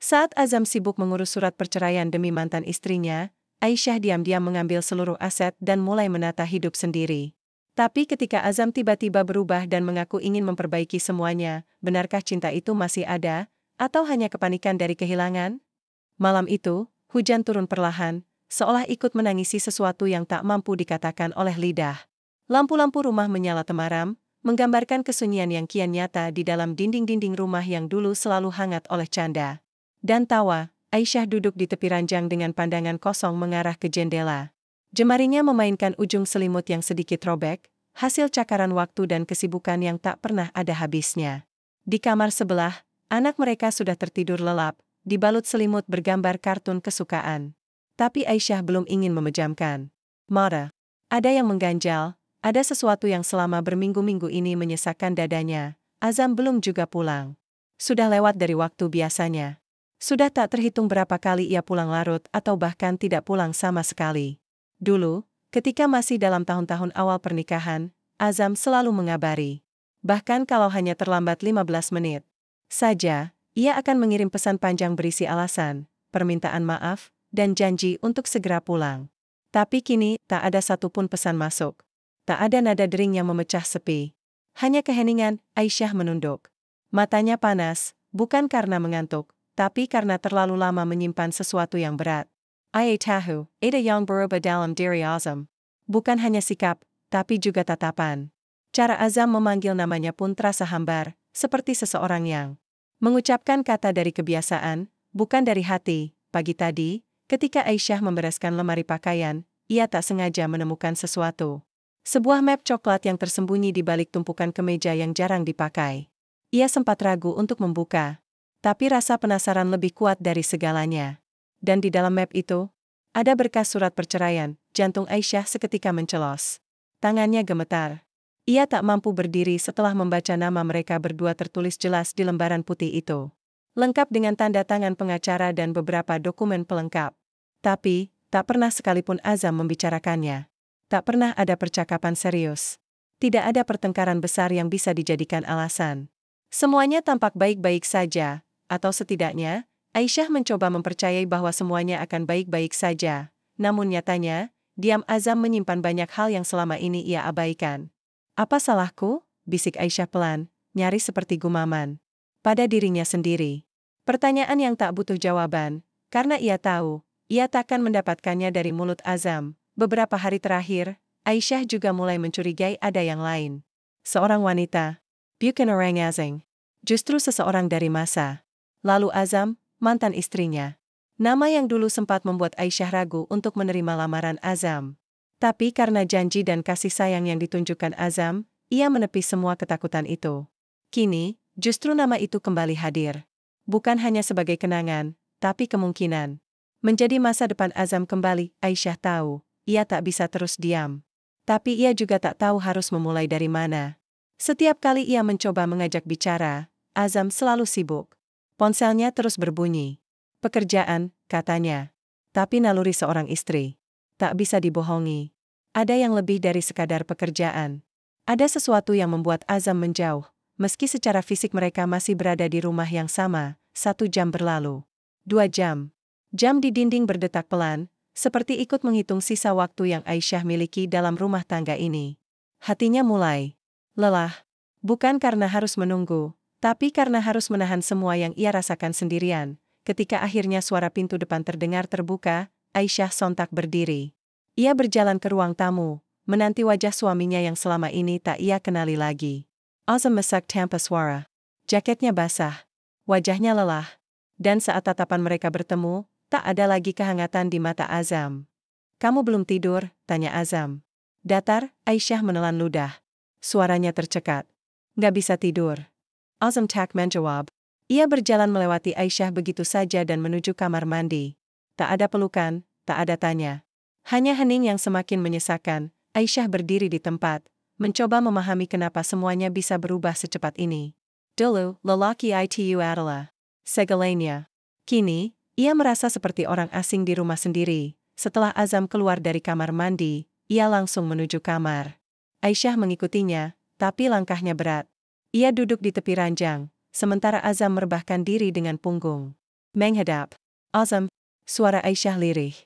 Saat Azam sibuk mengurus surat perceraian demi mantan istrinya, Aisyah diam-diam mengambil seluruh aset dan mulai menata hidup sendiri. Tapi ketika Azam tiba-tiba berubah dan mengaku ingin memperbaiki semuanya, benarkah cinta itu masih ada, atau hanya kepanikan dari kehilangan? Malam itu, hujan turun perlahan, seolah ikut menangisi sesuatu yang tak mampu dikatakan oleh lidah. Lampu-lampu rumah menyala temaram, menggambarkan kesunyian yang kian nyata di dalam dinding-dinding rumah yang dulu selalu hangat oleh canda dan tawa. Aisyah duduk di tepi ranjang dengan pandangan kosong mengarah ke jendela. Jemarinya memainkan ujung selimut yang sedikit robek, hasil cakaran waktu dan kesibukan yang tak pernah ada habisnya. Di kamar sebelah, anak mereka sudah tertidur lelap, dibalut selimut bergambar kartun kesukaan. Tapi Aisyah belum ingin memejamkan mata. Ada yang mengganjal, ada sesuatu yang selama berminggu-minggu ini menyesakkan dadanya. Azam belum juga pulang. Sudah lewat dari waktu biasanya. Sudah tak terhitung berapa kali ia pulang larut atau bahkan tidak pulang sama sekali. Dulu, ketika masih dalam tahun-tahun awal pernikahan, Azam selalu mengabari. Bahkan kalau hanya terlambat 15 menit saja, ia akan mengirim pesan panjang berisi alasan, permintaan maaf, dan janji untuk segera pulang. Tapi kini, tak ada satupun pesan masuk. Tak ada nada dering yang memecah sepi. Hanya keheningan. Aisyah menunduk. Matanya panas, bukan karena mengantuk, tapi karena terlalu lama menyimpan sesuatu yang berat. Ia tahu, ada yang berubah dalam diri Azam. Bukan hanya sikap, tapi juga tatapan. Cara Azam memanggil namanya pun terasa hambar, seperti seseorang yang mengucapkan kata dari kebiasaan, bukan dari hati. Pagi tadi, ketika Aisyah membereskan lemari pakaian, ia tak sengaja menemukan sesuatu. Sebuah map coklat yang tersembunyi di balik tumpukan kemeja yang jarang dipakai. Ia sempat ragu untuk membuka. Tapi rasa penasaran lebih kuat dari segalanya. Dan di dalam map itu, ada berkas surat perceraian. Jantung Aisyah seketika mencelos. Tangannya gemetar. Ia tak mampu berdiri setelah membaca nama mereka berdua tertulis jelas di lembaran putih itu. Lengkap dengan tanda tangan pengacara dan beberapa dokumen pelengkap. Tapi, tak pernah sekalipun Azam membicarakannya. Tak pernah ada percakapan serius. Tidak ada pertengkaran besar yang bisa dijadikan alasan. Semuanya tampak baik-baik saja. Atau setidaknya, Aisyah mencoba mempercayai bahwa semuanya akan baik-baik saja. Namun nyatanya, diam Azam menyimpan banyak hal yang selama ini ia abaikan. Apa salahku? Bisik Aisyah pelan, nyaris seperti gumaman. Pada dirinya sendiri. Pertanyaan yang tak butuh jawaban, karena ia tahu, ia takkan mendapatkannya dari mulut Azam. Beberapa hari terakhir, Aisyah juga mulai mencurigai ada yang lain. Seorang wanita. Bukan orang asing. Justru seseorang dari masa lalu Azam, mantan istrinya. Nama yang dulu sempat membuat Aisyah ragu untuk menerima lamaran Azam. Tapi karena janji dan kasih sayang yang ditunjukkan Azam, ia menepis semua ketakutan itu. Kini, justru nama itu kembali hadir. Bukan hanya sebagai kenangan, tapi kemungkinan. Menjadi masa depan Azam kembali. Aisyah tahu, ia tak bisa terus diam. Tapi ia juga tak tahu harus memulai dari mana. Setiap kali ia mencoba mengajak bicara, Azam selalu sibuk. Ponselnya terus berbunyi. Pekerjaan, katanya. Tapi naluri seorang istri tak bisa dibohongi. Ada yang lebih dari sekadar pekerjaan. Ada sesuatu yang membuat Azam menjauh, meski secara fisik mereka masih berada di rumah yang sama. 1 jam berlalu. 2 jam. Jam di dinding berdetak pelan, seperti ikut menghitung sisa waktu yang Aisyah miliki dalam rumah tangga ini. Hatinya mulai lelah. Bukan karena harus menunggu, tapi karena harus menahan semua yang ia rasakan sendirian. Ketika akhirnya suara pintu depan terdengar terbuka, Aisyah sontak berdiri. Ia berjalan ke ruang tamu, menanti wajah suaminya yang selama ini tak ia kenali lagi. Azam mesak tanpa suara. Jaketnya basah. Wajahnya lelah. Dan saat tatapan mereka bertemu, tak ada lagi kehangatan di mata Azam. Kamu belum tidur? Tanya Azam. Datar, Aisyah menelan ludah. Suaranya tercekat. Gak bisa tidur. Azam tak menjawab. Ia berjalan melewati Aisyah begitu saja dan menuju kamar mandi. Tak ada pelukan, tak ada tanya. Hanya hening yang semakin menyesakkan. Aisyah berdiri di tempat, mencoba memahami kenapa semuanya bisa berubah secepat ini. Dulu, lelaki itu adalah segalanya. Kini, ia merasa seperti orang asing di rumah sendiri. Setelah Azam keluar dari kamar mandi, ia langsung menuju kamar. Aisyah mengikutinya, tapi langkahnya berat. Ia duduk di tepi ranjang, sementara Azam merebahkan diri dengan punggung. Menghadap. Azam. Suara Aisyah lirih.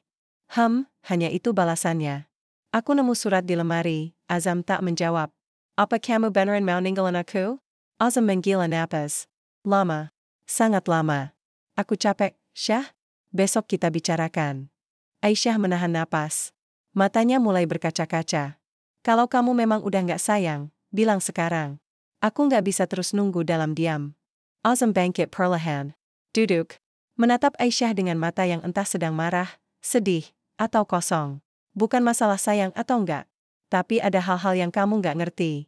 Hanya itu balasannya. Aku nemu surat di lemari. Azam tak menjawab. Apa kamu beneran mau ninggalin aku? Azam menggila napas. Lama. Sangat lama. Aku capek, Syah. Besok kita bicarakan. Aisyah menahan napas. Matanya mulai berkaca-kaca. Kalau kamu memang udah nggak sayang, bilang sekarang. Aku nggak bisa terus nunggu dalam diam. Azam bangkit perlahan. Duduk. Menatap Aisyah dengan mata yang entah sedang marah, sedih, atau kosong. Bukan masalah sayang atau enggak. Tapi ada hal-hal yang kamu nggak ngerti.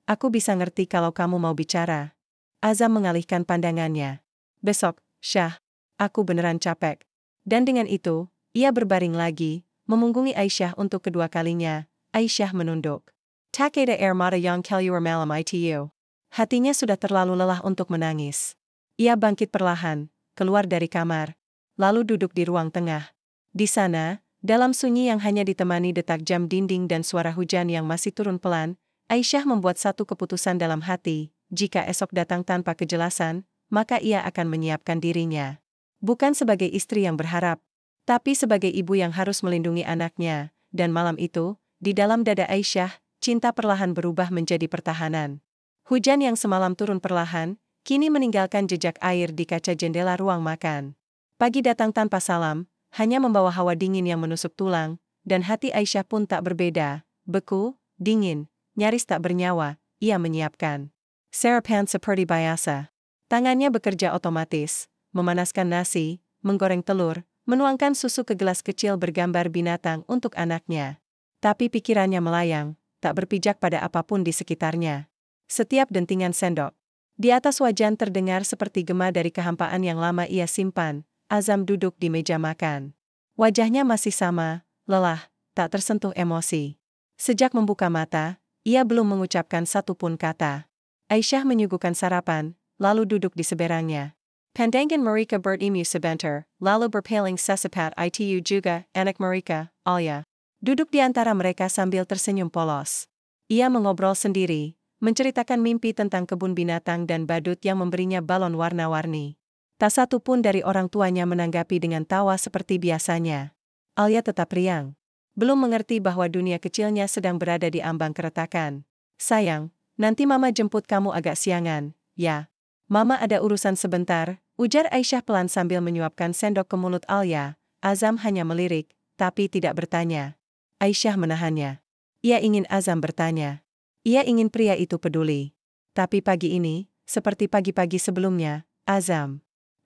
Aku bisa ngerti kalau kamu mau bicara. Azam mengalihkan pandangannya. Besok, Syah. Aku beneran capek. Dan dengan itu, ia berbaring lagi, memunggungi Aisyah untuk kedua kalinya. Aisyah menunduk. Takeda air mata yang keluar malam itu. Hatinya sudah terlalu lelah untuk menangis. Ia bangkit perlahan, keluar dari kamar, lalu duduk di ruang tengah. Di sana, dalam sunyi yang hanya ditemani detak jam dinding dan suara hujan yang masih turun pelan, Aisyah membuat satu keputusan dalam hati, jika esok datang tanpa kejelasan, maka ia akan menyiapkan dirinya. Bukan sebagai istri yang berharap, tapi sebagai ibu yang harus melindungi anaknya, dan malam itu, di dalam dada Aisyah, cinta perlahan berubah menjadi pertahanan. Hujan yang semalam turun perlahan, kini meninggalkan jejak air di kaca jendela ruang makan. Pagi datang tanpa salam, hanya membawa hawa dingin yang menusuk tulang, dan hati Aisyah pun tak berbeda, beku, dingin, nyaris tak bernyawa. Ia menyiapkan sarapan seperti biasa. Tangannya bekerja otomatis, memanaskan nasi, menggoreng telur, menuangkan susu ke gelas kecil bergambar binatang untuk anaknya. Tapi pikirannya melayang, tak berpijak pada apapun di sekitarnya. Setiap dentingan sendok di atas wajan terdengar seperti gema dari kehampaan yang lama ia simpan. Azam duduk di meja makan. Wajahnya masih sama, lelah, tak tersentuh emosi. Sejak membuka mata, ia belum mengucapkan satu pun kata. Aisyah menyuguhkan sarapan, lalu duduk di seberangnya. Pandangan mereka bertemu sebentar, lalu berpaling sesaat itu juga anak mereka, Alia. Duduk di antara mereka sambil tersenyum polos. Ia mengobrol sendiri, menceritakan mimpi tentang kebun binatang dan badut yang memberinya balon warna-warni. Tak satu pun dari orang tuanya menanggapi dengan tawa seperti biasanya. Alia tetap riang. Belum mengerti bahwa dunia kecilnya sedang berada di ambang keretakan. Sayang, nanti mama jemput kamu agak siangan, ya. Mama ada urusan sebentar, ujar Aisyah pelan sambil menyuapkan sendok ke mulut Alia. Azam hanya melirik, tapi tidak bertanya. Aisyah menahannya. Ia ingin Azam bertanya. Ia ingin pria itu peduli. Tapi pagi ini, seperti pagi-pagi sebelumnya, Azam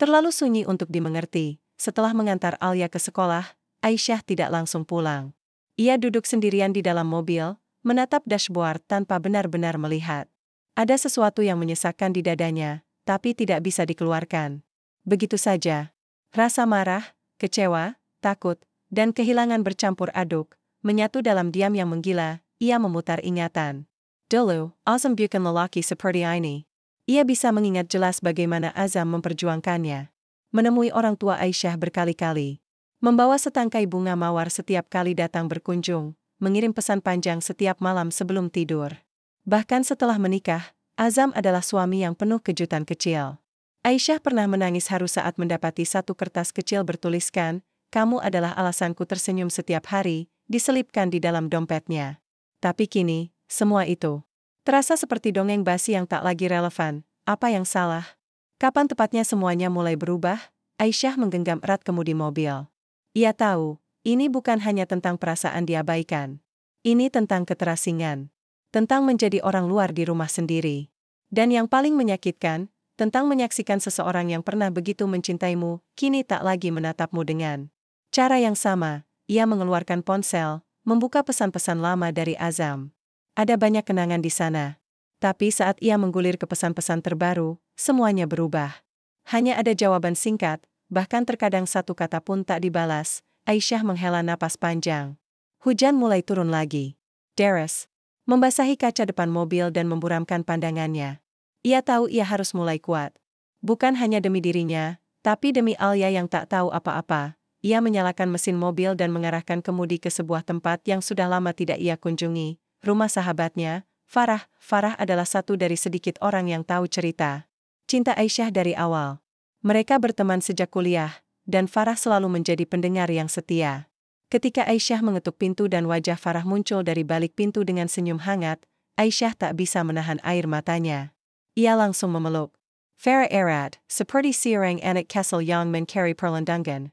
terlalu sunyi untuk dimengerti. Setelah mengantar Alia ke sekolah, Aisyah tidak langsung pulang. Ia duduk sendirian di dalam mobil, menatap dashboard tanpa benar-benar melihat. Ada sesuatu yang menyesakkan di dadanya, tapi tidak bisa dikeluarkan. Begitu saja. Rasa marah, kecewa, takut, dan kehilangan bercampur aduk, menyatu dalam diam yang menggila. Ia memutar ingatan. Dulu, Azam bukan lelaki seperti ini. Ia bisa mengingat jelas bagaimana Azam memperjuangkannya. Menemui orang tua Aisyah berkali-kali. Membawa setangkai bunga mawar setiap kali datang berkunjung. Mengirim pesan panjang setiap malam sebelum tidur. Bahkan setelah menikah, Azam adalah suami yang penuh kejutan kecil. Aisyah pernah menangis haru saat mendapati satu kertas kecil bertuliskan, "Kamu adalah alasanku tersenyum setiap hari," diselipkan di dalam dompetnya. Tapi kini, semua itu terasa seperti dongeng basi yang tak lagi relevan. Apa yang salah? Kapan tepatnya semuanya mulai berubah? Aisyah menggenggam erat kemudi mobil. Ia tahu, ini bukan hanya tentang perasaan diabaikan. Ini tentang keterasingan. Tentang menjadi orang luar di rumah sendiri. Dan yang paling menyakitkan, tentang menyaksikan seseorang yang pernah begitu mencintaimu, kini tak lagi menatapmu dengan cara yang sama. Ia mengeluarkan ponsel, membuka pesan-pesan lama dari Azam. Ada banyak kenangan di sana. Tapi saat ia menggulir ke pesan-pesan terbaru, semuanya berubah. Hanya ada jawaban singkat, bahkan terkadang satu kata pun tak dibalas. Aisyah menghela napas panjang. Hujan mulai turun lagi. Deres membasahi kaca depan mobil dan memburamkan pandangannya. Ia tahu ia harus mulai kuat. Bukan hanya demi dirinya, tapi demi Alia yang tak tahu apa-apa. Ia menyalakan mesin mobil dan mengarahkan kemudi ke sebuah tempat yang sudah lama tidak ia kunjungi. Rumah sahabatnya, Farah. Farah adalah satu dari sedikit orang yang tahu cerita cinta Aisyah dari awal. Mereka berteman sejak kuliah, dan Farah selalu menjadi pendengar yang setia. Ketika Aisyah mengetuk pintu dan wajah Farah muncul dari balik pintu dengan senyum hangat, Aisyah tak bisa menahan air matanya. Ia langsung memeluk. Farah erat, seperti seorang anak kecil yang mencari perlindungan.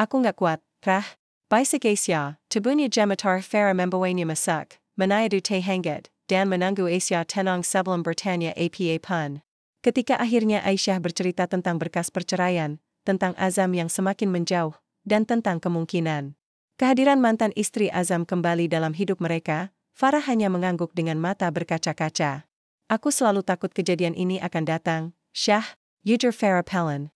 Aku nggak kuat, Rah. Bisik Aisyah, tubuhnya gemetar. Farah membawanya masak, menayadu teh hangat, dan menunggu Aisyah tenang sebelum bertanya apa pun. Ketika akhirnya Aisyah bercerita tentang berkas perceraian, tentang Azam yang semakin menjauh, dan tentang kemungkinan kehadiran mantan istri Azam kembali dalam hidup mereka, Farah hanya mengangguk dengan mata berkaca-kaca. Aku selalu takut kejadian ini akan datang, Syah, ujar Farah pelan.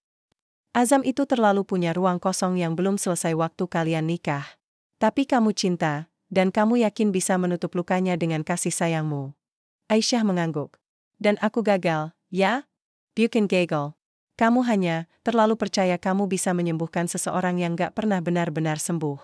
Azam itu terlalu punya ruang kosong yang belum selesai waktu kalian nikah. Tapi kamu cinta, dan kamu yakin bisa menutup lukanya dengan kasih sayangmu. Aisyah mengangguk. Dan aku gagal, ya? Bukan gagal. Kamu hanya terlalu percaya kamu bisa menyembuhkan seseorang yang gak pernah benar-benar sembuh.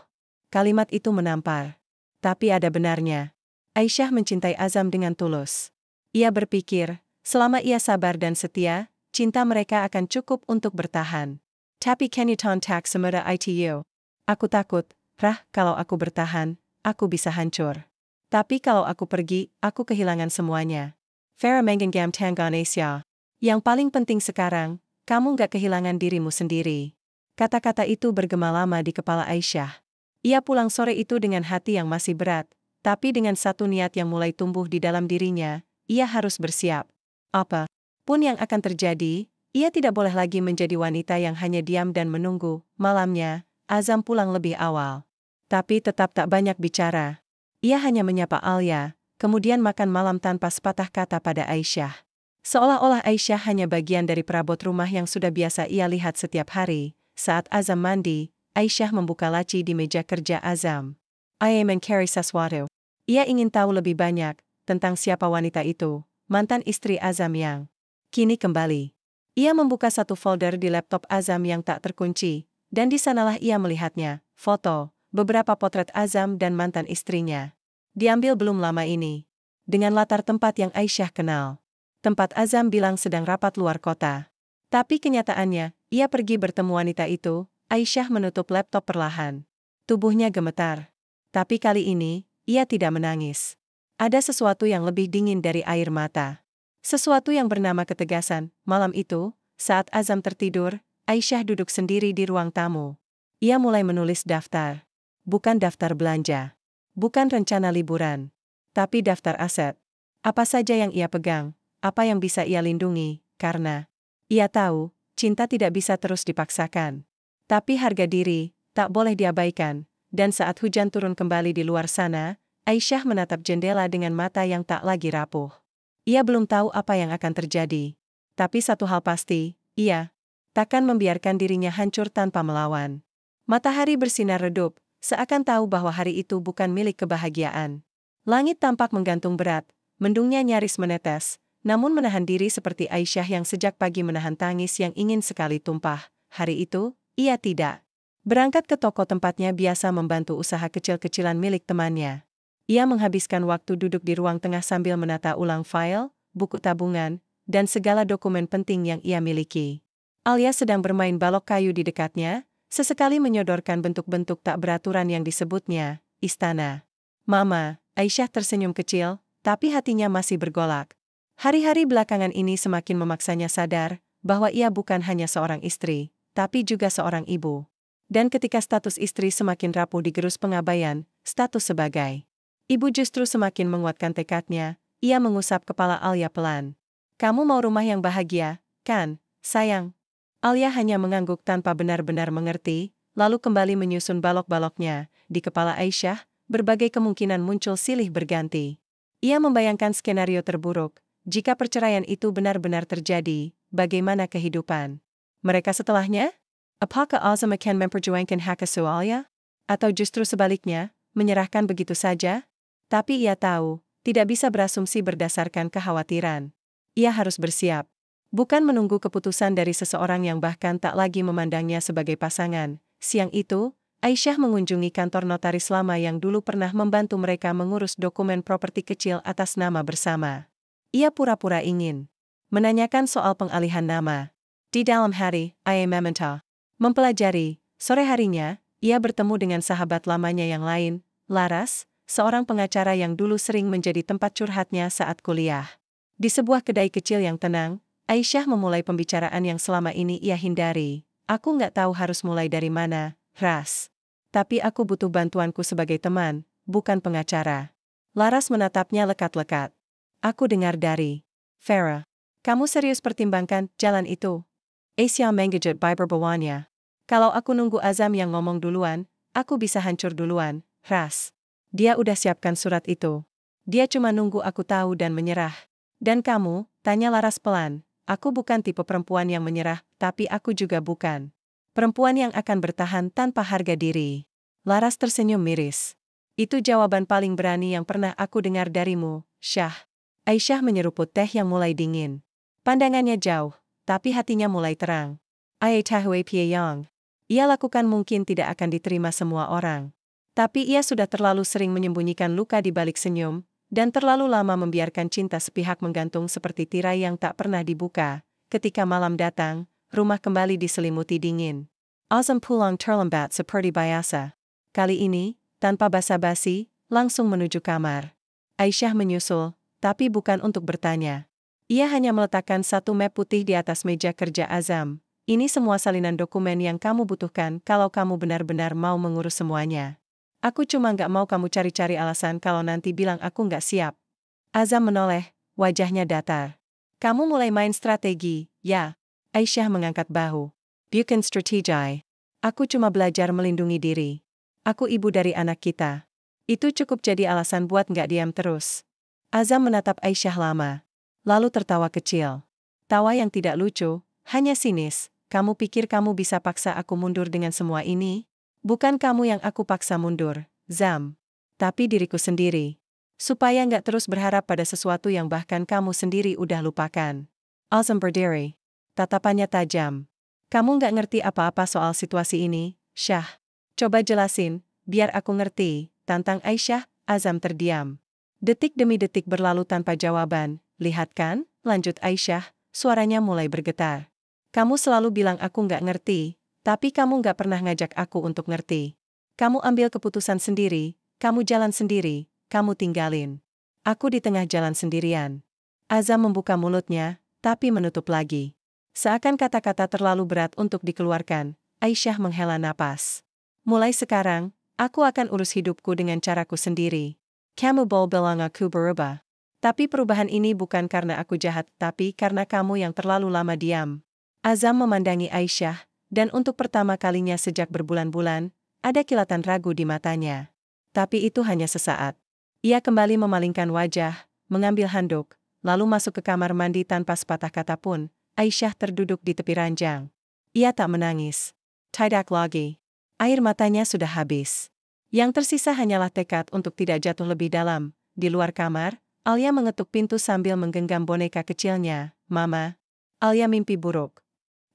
Kalimat itu menampar. Tapi ada benarnya. Aisyah mencintai Azam dengan tulus. Ia berpikir, selama ia sabar dan setia, cinta mereka akan cukup untuk bertahan. Tapi Kenyuton tak semudah itu. Aku takut, Rah, kalau aku bertahan, aku bisa hancur. Tapi kalau aku pergi, aku kehilangan semuanya. Farah menggenggam tangan Aisyah. Yang paling penting sekarang, kamu gak kehilangan dirimu sendiri. Kata-kata itu bergema lama di kepala Aisyah. Ia pulang sore itu dengan hati yang masih berat, tapi dengan satu niat yang mulai tumbuh di dalam dirinya, ia harus bersiap. Apa pun yang akan terjadi, ia tidak boleh lagi menjadi wanita yang hanya diam dan menunggu. Malamnya, Azam pulang lebih awal. Tapi tetap tak banyak bicara. Ia hanya menyapa Alia, kemudian makan malam tanpa sepatah kata pada Aisyah. Seolah-olah Aisyah hanya bagian dari perabot rumah yang sudah biasa ia lihat setiap hari. Saat Azam mandi, Aisyah membuka laci di meja kerja Azam. Ia mencari sesuatu. Ia ingin tahu lebih banyak tentang siapa wanita itu, mantan istri Azam yang kini kembali. Ia membuka satu folder di laptop Azam yang tak terkunci, dan di sanalah ia melihatnya, foto, beberapa potret Azam dan mantan istrinya. Diambil belum lama ini. Dengan latar tempat yang Aisyah kenal. Tempat Azam bilang sedang rapat luar kota. Tapi kenyataannya, ia pergi bertemu wanita itu. Aisyah menutup laptop perlahan. Tubuhnya gemetar. Tapi kali ini, ia tidak menangis. Ada sesuatu yang lebih dingin dari air mata. Sesuatu yang bernama ketegasan. Malam itu, saat Azam tertidur, Aisyah duduk sendiri di ruang tamu. Ia mulai menulis daftar. Bukan daftar belanja. Bukan rencana liburan. Tapi daftar aset. Apa saja yang ia pegang, apa yang bisa ia lindungi, karena ia tahu, cinta tidak bisa terus dipaksakan. Tapi harga diri, tak boleh diabaikan. Dan saat hujan turun kembali di luar sana, Aisyah menatap jendela dengan mata yang tak lagi rapuh. Ia belum tahu apa yang akan terjadi. Tapi satu hal pasti, ia takkan membiarkan dirinya hancur tanpa melawan. Matahari bersinar redup, seakan tahu bahwa hari itu bukan milik kebahagiaan. Langit tampak menggantung berat, mendungnya nyaris menetes, namun menahan diri seperti Aisyah yang sejak pagi menahan tangis yang ingin sekali tumpah. Hari itu, ia tidak berangkat ke toko tempatnya biasa membantu usaha kecil-kecilan milik temannya. Ia menghabiskan waktu duduk di ruang tengah sambil menata ulang file, buku tabungan, dan segala dokumen penting yang ia miliki. Alia sedang bermain balok kayu di dekatnya, sesekali menyodorkan bentuk-bentuk tak beraturan yang disebutnya istana. Mama, Aisyah tersenyum kecil, tapi hatinya masih bergolak. Hari-hari belakangan ini semakin memaksanya sadar bahwa ia bukan hanya seorang istri, tapi juga seorang ibu. Dan ketika status istri semakin rapuh digerus pengabaian, status sebagai ibu justru semakin menguatkan tekadnya. Ia mengusap kepala Alia pelan. Kamu mau rumah yang bahagia, kan, sayang? Alia hanya mengangguk tanpa benar-benar mengerti, lalu kembali menyusun balok-baloknya. Di kepala Aisyah, berbagai kemungkinan muncul silih berganti. Ia membayangkan skenario terburuk. Jika perceraian itu benar-benar terjadi, bagaimana kehidupan mereka setelahnya? Apakah Azam akan memperjuangkan hak asuh Alia? Atau justru sebaliknya, menyerahkan begitu saja? Tapi ia tahu, tidak bisa berasumsi berdasarkan kekhawatiran. Ia harus bersiap. Bukan menunggu keputusan dari seseorang yang bahkan tak lagi memandangnya sebagai pasangan. Siang itu, Aisyah mengunjungi kantor notaris lama yang dulu pernah membantu mereka mengurus dokumen properti kecil atas nama bersama. Ia pura-pura ingin menanyakan soal pengalihan nama. Di dalam hari, Ayah meminta. Mempelajari, sore harinya, ia bertemu dengan sahabat lamanya yang lain, Laras, seorang pengacara yang dulu sering menjadi tempat curhatnya saat kuliah. Di sebuah kedai kecil yang tenang, Aisyah memulai pembicaraan yang selama ini ia hindari. Aku nggak tahu harus mulai dari mana, Ras. Tapi aku butuh bantuanku sebagai teman, bukan pengacara. Laras menatapnya lekat-lekat. Aku dengar dari Farah. Kamu serius pertimbangkan jalan itu? Aisyah menggejut berbawahnya. Kalau aku nunggu Azam yang ngomong duluan, aku bisa hancur duluan, Ras. Dia udah siapkan surat itu. Dia cuma nunggu aku tahu dan menyerah. Dan kamu, tanya Laras pelan. Aku bukan tipe perempuan yang menyerah, tapi aku juga bukan perempuan yang akan bertahan tanpa harga diri. Laras tersenyum miris. Itu jawaban paling berani yang pernah aku dengar darimu, Syah. Aisyah menyeruput teh yang mulai dingin. Pandangannya jauh, tapi hatinya mulai terang. Ayah Tahwe Pieyong. Ia lakukan mungkin tidak akan diterima semua orang. Tapi ia sudah terlalu sering menyembunyikan luka di balik senyum, dan terlalu lama membiarkan cinta sepihak menggantung seperti tirai yang tak pernah dibuka. Ketika malam datang, rumah kembali diselimuti dingin. Azam pulang terlambat seperti biasa. Kali ini, tanpa basa-basi, langsung menuju kamar. Aisyah menyusul, tapi bukan untuk bertanya. Ia hanya meletakkan satu map putih di atas meja kerja Azam. Ini semua salinan dokumen yang kamu butuhkan kalau kamu benar-benar mau mengurus semuanya. Aku cuma nggak mau kamu cari-cari alasan kalau nanti bilang aku nggak siap. Azam menoleh, wajahnya datar. Kamu mulai main strategi, ya? Aisyah mengangkat bahu. Bukan strategi. Aku cuma belajar melindungi diri. Aku ibu dari anak kita. Itu cukup jadi alasan buat nggak diam terus. Azam menatap Aisyah lama. Lalu tertawa kecil. Tawa yang tidak lucu, hanya sinis. Kamu pikir kamu bisa paksa aku mundur dengan semua ini? Bukan kamu yang aku paksa mundur, Zam. Tapi diriku sendiri. Supaya nggak terus berharap pada sesuatu yang bahkan kamu sendiri udah lupakan. Azam berdiri. Tatapannya tajam. Kamu nggak ngerti apa-apa soal situasi ini, Syah. Coba jelasin, biar aku ngerti, tantang Aisyah. Azam terdiam. Detik demi detik berlalu tanpa jawaban. Lihat kan, lanjut Aisyah, suaranya mulai bergetar. Kamu selalu bilang aku nggak ngerti, tapi kamu nggak pernah ngajak aku untuk ngerti. Kamu ambil keputusan sendiri, kamu jalan sendiri, kamu tinggalin aku di tengah jalan sendirian. Azam membuka mulutnya, tapi menutup lagi. Seakan kata-kata terlalu berat untuk dikeluarkan, Aisyah menghela napas. Mulai sekarang, aku akan urus hidupku dengan caraku sendiri. Kamu boleh bilang aku berubah. Tapi perubahan ini bukan karena aku jahat, tapi karena kamu yang terlalu lama diam. Azam memandangi Aisyah, dan untuk pertama kalinya sejak berbulan-bulan, ada kilatan ragu di matanya. Tapi itu hanya sesaat. Ia kembali memalingkan wajah, mengambil handuk, lalu masuk ke kamar mandi tanpa sepatah kata pun. Aisyah terduduk di tepi ranjang. Ia tak menangis. Tidak lagi. Air matanya sudah habis. Yang tersisa hanyalah tekad untuk tidak jatuh lebih dalam. Di luar kamar, Alia mengetuk pintu sambil menggenggam boneka kecilnya. Mama. Alia mimpi buruk.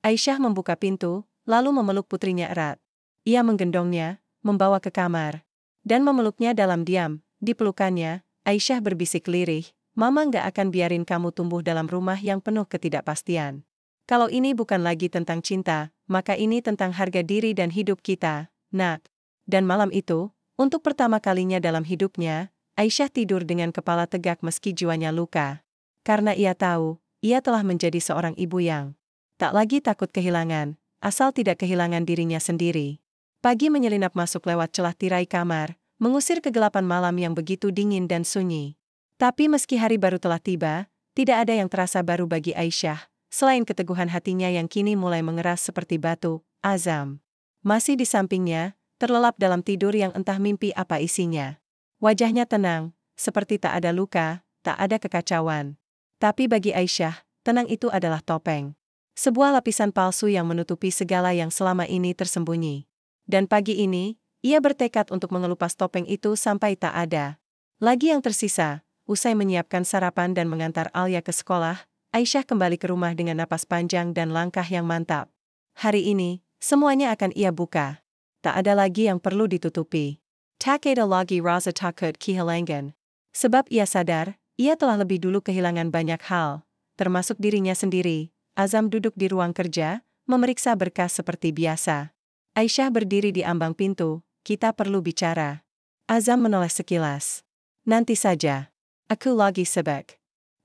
Aisyah membuka pintu, lalu memeluk putrinya erat. Ia menggendongnya, membawa ke kamar, dan memeluknya dalam diam. Di pelukannya, Aisyah berbisik lirih, Mama nggak akan biarin kamu tumbuh dalam rumah yang penuh ketidakpastian. Kalau ini bukan lagi tentang cinta, maka ini tentang harga diri dan hidup kita, Nak. Dan malam itu, untuk pertama kalinya dalam hidupnya, Aisyah tidur dengan kepala tegak meski jiwanya luka. Karena ia tahu, ia telah menjadi seorang ibu yang tak lagi takut kehilangan, asal tidak kehilangan dirinya sendiri. Pagi menyelinap masuk lewat celah tirai kamar, mengusir kegelapan malam yang begitu dingin dan sunyi. Tapi meski hari baru telah tiba, tidak ada yang terasa baru bagi Aisyah, selain keteguhan hatinya yang kini mulai mengeras seperti batu. Azam masih di sampingnya, terlelap dalam tidur yang entah mimpi apa isinya. Wajahnya tenang, seperti tak ada luka, tak ada kekacauan. Tapi bagi Aisyah, tenang itu adalah topeng. Sebuah lapisan palsu yang menutupi segala yang selama ini tersembunyi. Dan pagi ini, ia bertekad untuk mengelupas topeng itu sampai tak ada lagi yang tersisa. Usai menyiapkan sarapan dan mengantar Alia ke sekolah, Aisyah kembali ke rumah dengan napas panjang dan langkah yang mantap. Hari ini, semuanya akan ia buka. Tak ada lagi yang perlu ditutupi. Tak ada lagi rasa takut kehilangan. Sebab ia sadar, ia telah lebih dulu kehilangan banyak hal, termasuk dirinya sendiri. Azam duduk di ruang kerja, memeriksa berkas seperti biasa. Aisyah berdiri di ambang pintu, kita perlu bicara. Azam menoleh sekilas. Nanti saja. Aku lagi sibuk.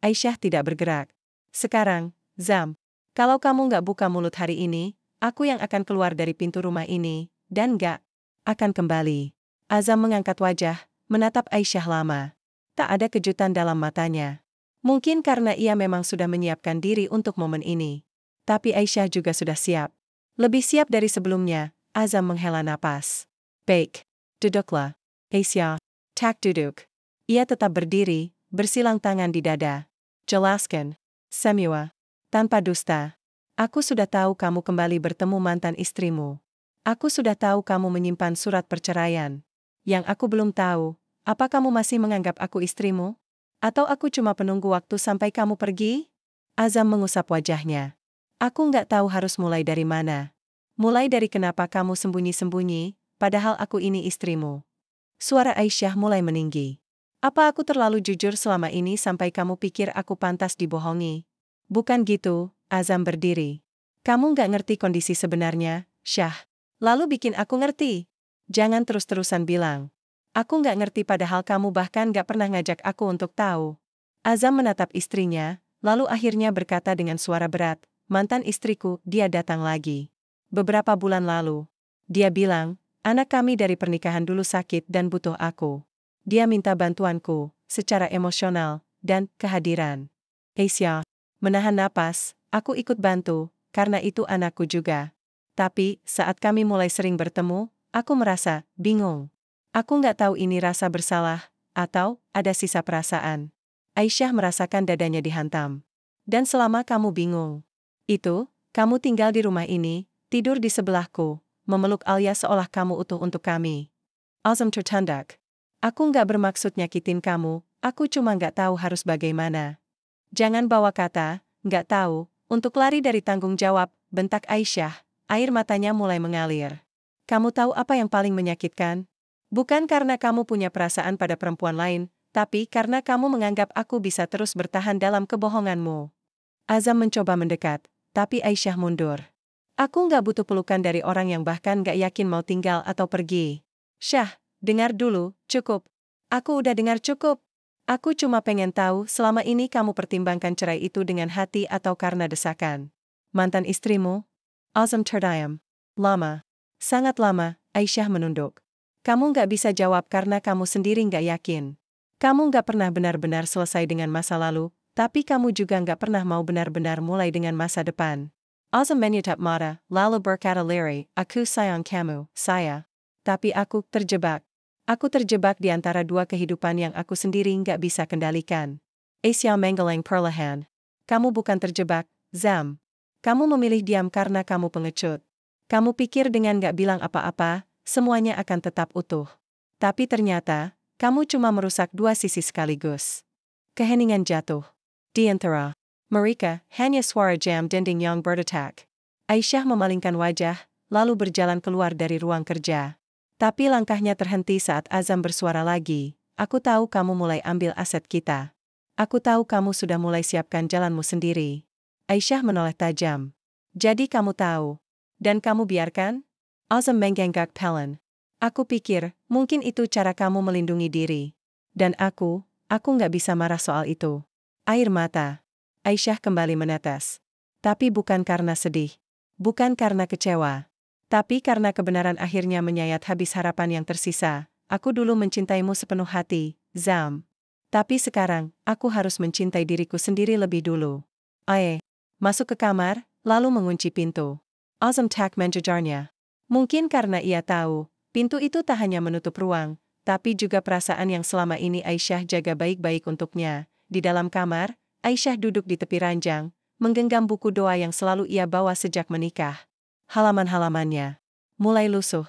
Aisyah tidak bergerak. Sekarang, Zam, kalau kamu nggak buka mulut hari ini, aku yang akan keluar dari pintu rumah ini, dan nggak akan kembali. Azam mengangkat wajah, menatap Aisyah lama. Tak ada kejutan dalam matanya. Mungkin karena ia memang sudah menyiapkan diri untuk momen ini. Tapi Aisyah juga sudah siap. Lebih siap dari sebelumnya. Azam menghela napas. Baik. Duduklah. Aisyah. Tak duduk. Ia tetap berdiri, bersilang tangan di dada. Jelaskan. Semua. Tanpa dusta. Aku sudah tahu kamu kembali bertemu mantan istrimu. Aku sudah tahu kamu menyimpan surat perceraian. Yang aku belum tahu, apa kamu masih menganggap aku istrimu? Atau aku cuma penunggu waktu sampai kamu pergi? Azam mengusap wajahnya. Aku nggak tahu harus mulai dari mana. Mulai dari kenapa kamu sembunyi-sembunyi, padahal aku ini istrimu. Suara Aisyah mulai meninggi. Apa aku terlalu jujur selama ini sampai kamu pikir aku pantas dibohongi? Bukan gitu, Azam berdiri. Kamu nggak ngerti kondisi sebenarnya, Syah. Lalu bikin aku ngerti. Jangan terus-terusan bilang. Aku nggak ngerti padahal kamu bahkan nggak pernah ngajak aku untuk tahu. Azam menatap istrinya, lalu akhirnya berkata dengan suara berat, mantan istriku, dia datang lagi. Beberapa bulan lalu. Dia bilang, anak kami dari pernikahan dulu sakit dan butuh aku. Dia minta bantuanku, secara emosional, dan kehadiran. Aisyah. Menahan napas, aku ikut bantu, karena itu anakku juga. Tapi, saat kami mulai sering bertemu, aku merasa bingung. Aku nggak tahu ini rasa bersalah, atau ada sisa perasaan. Aisyah merasakan dadanya dihantam. Dan selama kamu bingung, itu, kamu tinggal di rumah ini, tidur di sebelahku, memeluk Alia seolah kamu utuh untuk kami. Azam tertundak. Aku nggak bermaksud nyakitin kamu, aku cuma nggak tahu harus bagaimana. Jangan bawa kata, nggak tahu, untuk lari dari tanggung jawab, bentak Aisyah, air matanya mulai mengalir. Kamu tahu apa yang paling menyakitkan? Bukan karena kamu punya perasaan pada perempuan lain, tapi karena kamu menganggap aku bisa terus bertahan dalam kebohonganmu. Azam mencoba mendekat, tapi Aisyah mundur. Aku nggak butuh pelukan dari orang yang bahkan nggak yakin mau tinggal atau pergi. Syah, dengar dulu, cukup. Aku udah dengar cukup. Aku cuma pengen tahu selama ini kamu pertimbangkan cerai itu dengan hati atau karena desakan. Mantan istrimu? Azam terdiam. Lama. Sangat lama, Aisyah menunduk. Kamu nggak bisa jawab karena kamu sendiri nggak yakin. Kamu nggak pernah benar-benar selesai dengan masa lalu, tapi kamu juga nggak pernah mau benar-benar mulai dengan masa depan. Azam menyetap mata, lalu berkata lirih, aku sayang kamu, saya. Tapi aku terjebak. Aku terjebak di antara dua kehidupan yang aku sendiri nggak bisa kendalikan. Aisyah menggeleng perlahan. Kamu bukan terjebak, Zam. Kamu memilih diam karena kamu pengecut. Kamu pikir dengan nggak bilang apa-apa, semuanya akan tetap utuh. Tapi ternyata, kamu cuma merusak dua sisi sekaligus. Keheningan jatuh. Di antara mereka, hanya suara jam dinding yang berdetak. Aisyah memalingkan wajah, lalu berjalan keluar dari ruang kerja. Tapi langkahnya terhenti saat Azam bersuara lagi, aku tahu kamu mulai ambil aset kita. Aku tahu kamu sudah mulai siapkan jalanmu sendiri. Aisyah menoleh tajam. Jadi kamu tahu. Dan kamu biarkan? Azam menggenggak pelan. Aku pikir, mungkin itu cara kamu melindungi diri. Dan aku nggak bisa marah soal itu. Air mata Aisyah kembali menetes. Tapi bukan karena sedih. Bukan karena kecewa. Tapi karena kebenaran akhirnya menyayat habis harapan yang tersisa. Aku dulu mencintaimu sepenuh hati, Zam. Tapi sekarang, aku harus mencintai diriku sendiri lebih dulu. Masuk ke kamar, lalu mengunci pintu. Azam tak menjejarnya. Mungkin karena ia tahu, pintu itu tak hanya menutup ruang, tapi juga perasaan yang selama ini Aisyah jaga baik-baik untuknya. Di dalam kamar, Aisyah duduk di tepi ranjang, menggenggam buku doa yang selalu ia bawa sejak menikah. Halaman-halamannya mulai lusuh.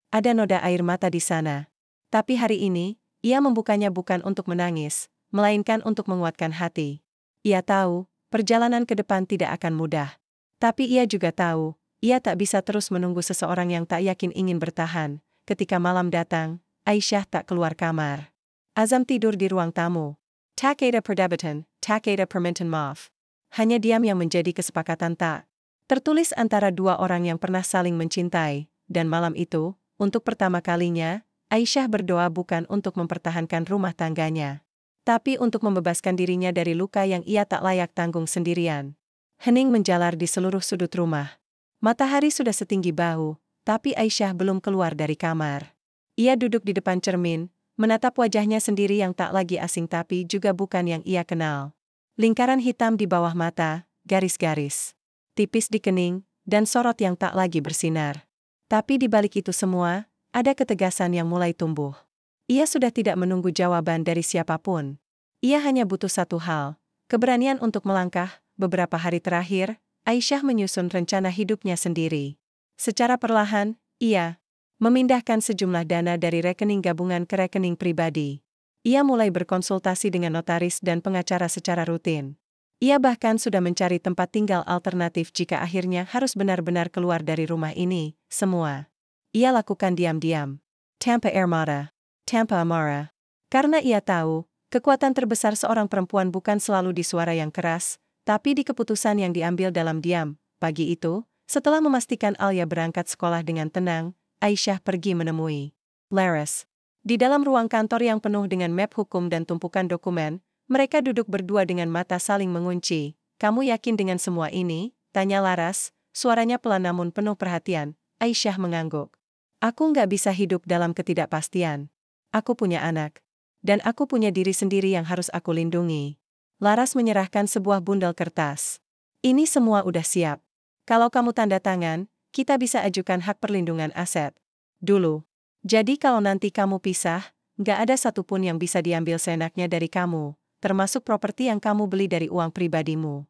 Ada noda air mata di sana. Tapi hari ini, ia membukanya bukan untuk menangis, melainkan untuk menguatkan hati. Ia tahu, perjalanan ke depan tidak akan mudah. Tapi ia juga tahu, ia tak bisa terus menunggu seseorang yang tak yakin ingin bertahan. Ketika malam datang, Aisyah tak keluar kamar. Azam tidur di ruang tamu. Tak ada perdebatan, tak ada permintaan maaf. hanya diam yang menjadi kesepakatan tak tertulis antara dua orang yang pernah saling mencintai, dan malam itu, untuk pertama kalinya, Aisyah berdoa bukan untuk mempertahankan rumah tangganya, tapi untuk membebaskan dirinya dari luka yang ia tak layak tanggung sendirian. Hening menjalar di seluruh sudut rumah. Matahari sudah setinggi bahu, tapi Aisyah belum keluar dari kamar. Ia duduk di depan cermin, menatap wajahnya sendiri yang tak lagi asing tapi juga bukan yang ia kenal. Lingkaran hitam di bawah mata, garis-garis tipis di kening, dan sorot yang tak lagi bersinar. Tapi di balik itu semua, ada ketegasan yang mulai tumbuh. Ia sudah tidak menunggu jawaban dari siapapun. Ia hanya butuh satu hal, keberanian untuk melangkah. Beberapa hari terakhir, Aisyah menyusun rencana hidupnya sendiri. Secara perlahan, ia memindahkan sejumlah dana dari rekening gabungan ke rekening pribadi. Ia mulai berkonsultasi dengan notaris dan pengacara secara rutin. Ia bahkan sudah mencari tempat tinggal alternatif jika akhirnya harus benar-benar keluar dari rumah ini, semua. Ia lakukan diam-diam. Tanpa air mata. Tanpa amarah. Karena ia tahu, kekuatan terbesar seorang perempuan bukan selalu di suara yang keras, tapi di keputusan yang diambil dalam diam. Pagi itu, setelah memastikan Alia berangkat sekolah dengan tenang, Aisyah pergi menemui Laras. Di dalam ruang kantor yang penuh dengan map hukum dan tumpukan dokumen, mereka duduk berdua dengan mata saling mengunci. "Kamu yakin dengan semua ini?" tanya Laras, suaranya pelan namun penuh perhatian. Aisyah mengangguk. "Aku nggak bisa hidup dalam ketidakpastian. Aku punya anak. Dan aku punya diri sendiri yang harus aku lindungi." Laras menyerahkan sebuah bundel kertas. "Ini semua udah siap. Kalau kamu tanda tangan, kita bisa ajukan hak perlindungan aset. Dulu. Jadi kalau nanti kamu pisah, nggak ada satupun yang bisa diambil seenaknya dari kamu, termasuk properti yang kamu beli dari uang pribadimu."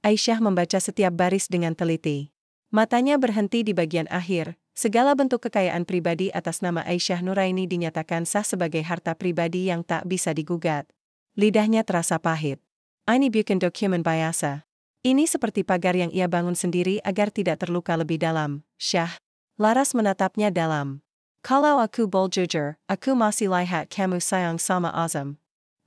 Aisyah membaca setiap baris dengan teliti. Matanya berhenti di bagian akhir. Segala bentuk kekayaan pribadi atas nama Aisyah Nuraini dinyatakan sah sebagai harta pribadi yang tak bisa digugat. Lidahnya terasa pahit. "Ini bukan dokumen biasa. Ini seperti pagar yang ia bangun sendiri agar tidak terluka lebih dalam, Syah." Laras menatapnya dalam. "Kalau aku boleh jujur, aku masih lihat kamu sayang sama Azam."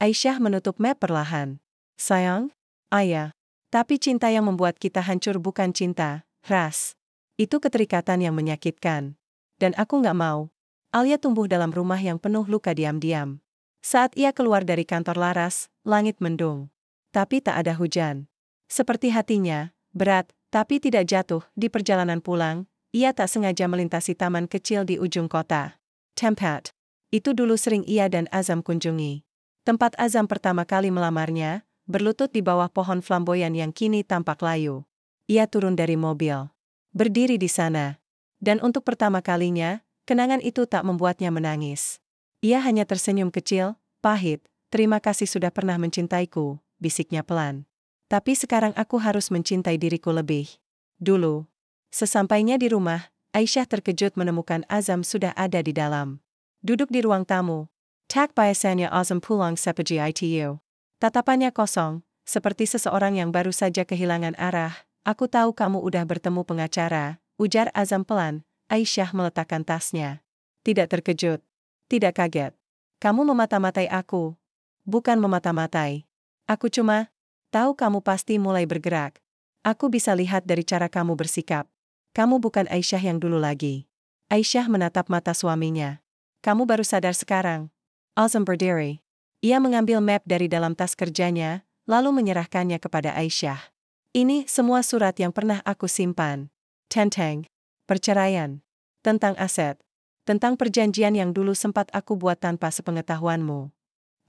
Aisyah menutup map perlahan. "Sayang? Ayah. Tapi cinta yang membuat kita hancur bukan cinta, Ras. Itu keterikatan yang menyakitkan. Dan aku nggak mau." Alia tumbuh dalam rumah yang penuh luka diam-diam. Saat ia keluar dari kantor Laras, langit mendung. Tapi tak ada hujan. Seperti hatinya, berat, tapi tidak jatuh. Di perjalanan pulang, ia tak sengaja melintasi taman kecil di ujung kota. Tempat itu dulu sering ia dan Azam kunjungi. Tempat Azam pertama kali melamarnya, berlutut di bawah pohon flamboyan yang kini tampak layu. Ia turun dari mobil. Berdiri di sana. Dan untuk pertama kalinya, kenangan itu tak membuatnya menangis. Ia hanya tersenyum kecil, pahit. "Terima kasih sudah pernah mencintaiku," bisiknya pelan. "Tapi sekarang aku harus mencintai diriku lebih dulu." Sesampainya di rumah, Aisyah terkejut menemukan Azam sudah ada di dalam. Duduk di ruang tamu. "Tak biasanya Azam pulang seperti itu." Tatapannya kosong, seperti seseorang yang baru saja kehilangan arah. "Aku tahu kamu udah bertemu pengacara," ujar Azam pelan. Aisyah meletakkan tasnya. Tidak terkejut. Tidak kaget. "Kamu memata-matai aku." "Bukan memata-matai. Aku cuma tahu kamu pasti mulai bergerak. Aku bisa lihat dari cara kamu bersikap. Kamu bukan Aisyah yang dulu lagi." Aisyah menatap mata suaminya. "Kamu baru sadar sekarang?" Azam berdiri. Ia mengambil map dari dalam tas kerjanya, lalu menyerahkannya kepada Aisyah. "Ini semua surat yang pernah aku simpan. Tentang perceraian. Tentang aset. Tentang perjanjian yang dulu sempat aku buat tanpa sepengetahuanmu."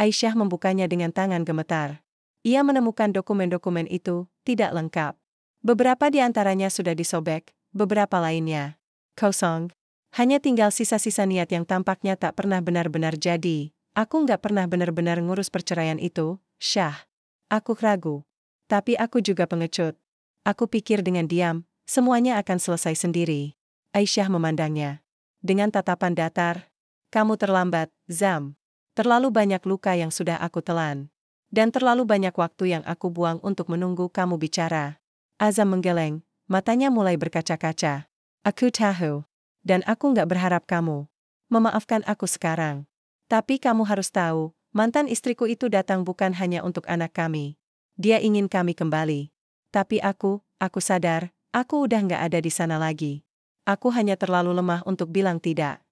Aisyah membukanya dengan tangan gemetar. Ia menemukan dokumen-dokumen itu tidak lengkap. Beberapa di antaranya sudah disobek, beberapa lainnya kosong. Hanya tinggal sisa-sisa niat yang tampaknya tak pernah benar-benar jadi. "Aku nggak pernah benar-benar ngurus perceraian itu, Syah. Aku ragu. Tapi aku juga pengecut. Aku pikir dengan diam, semuanya akan selesai sendiri." Aisyah memandangnya dengan tatapan datar. "Kamu terlambat, Zam. Terlalu banyak luka yang sudah aku telan. Dan terlalu banyak waktu yang aku buang untuk menunggu kamu bicara." Azam menggeleng, matanya mulai berkaca-kaca. "Aku tahu. Dan aku nggak berharap kamu memaafkan aku sekarang. Tapi kamu harus tahu, mantan istriku itu datang bukan hanya untuk anak kami. Dia ingin kami kembali. Tapi aku sadar, aku udah nggak ada di sana lagi. Aku hanya terlalu lemah untuk bilang tidak.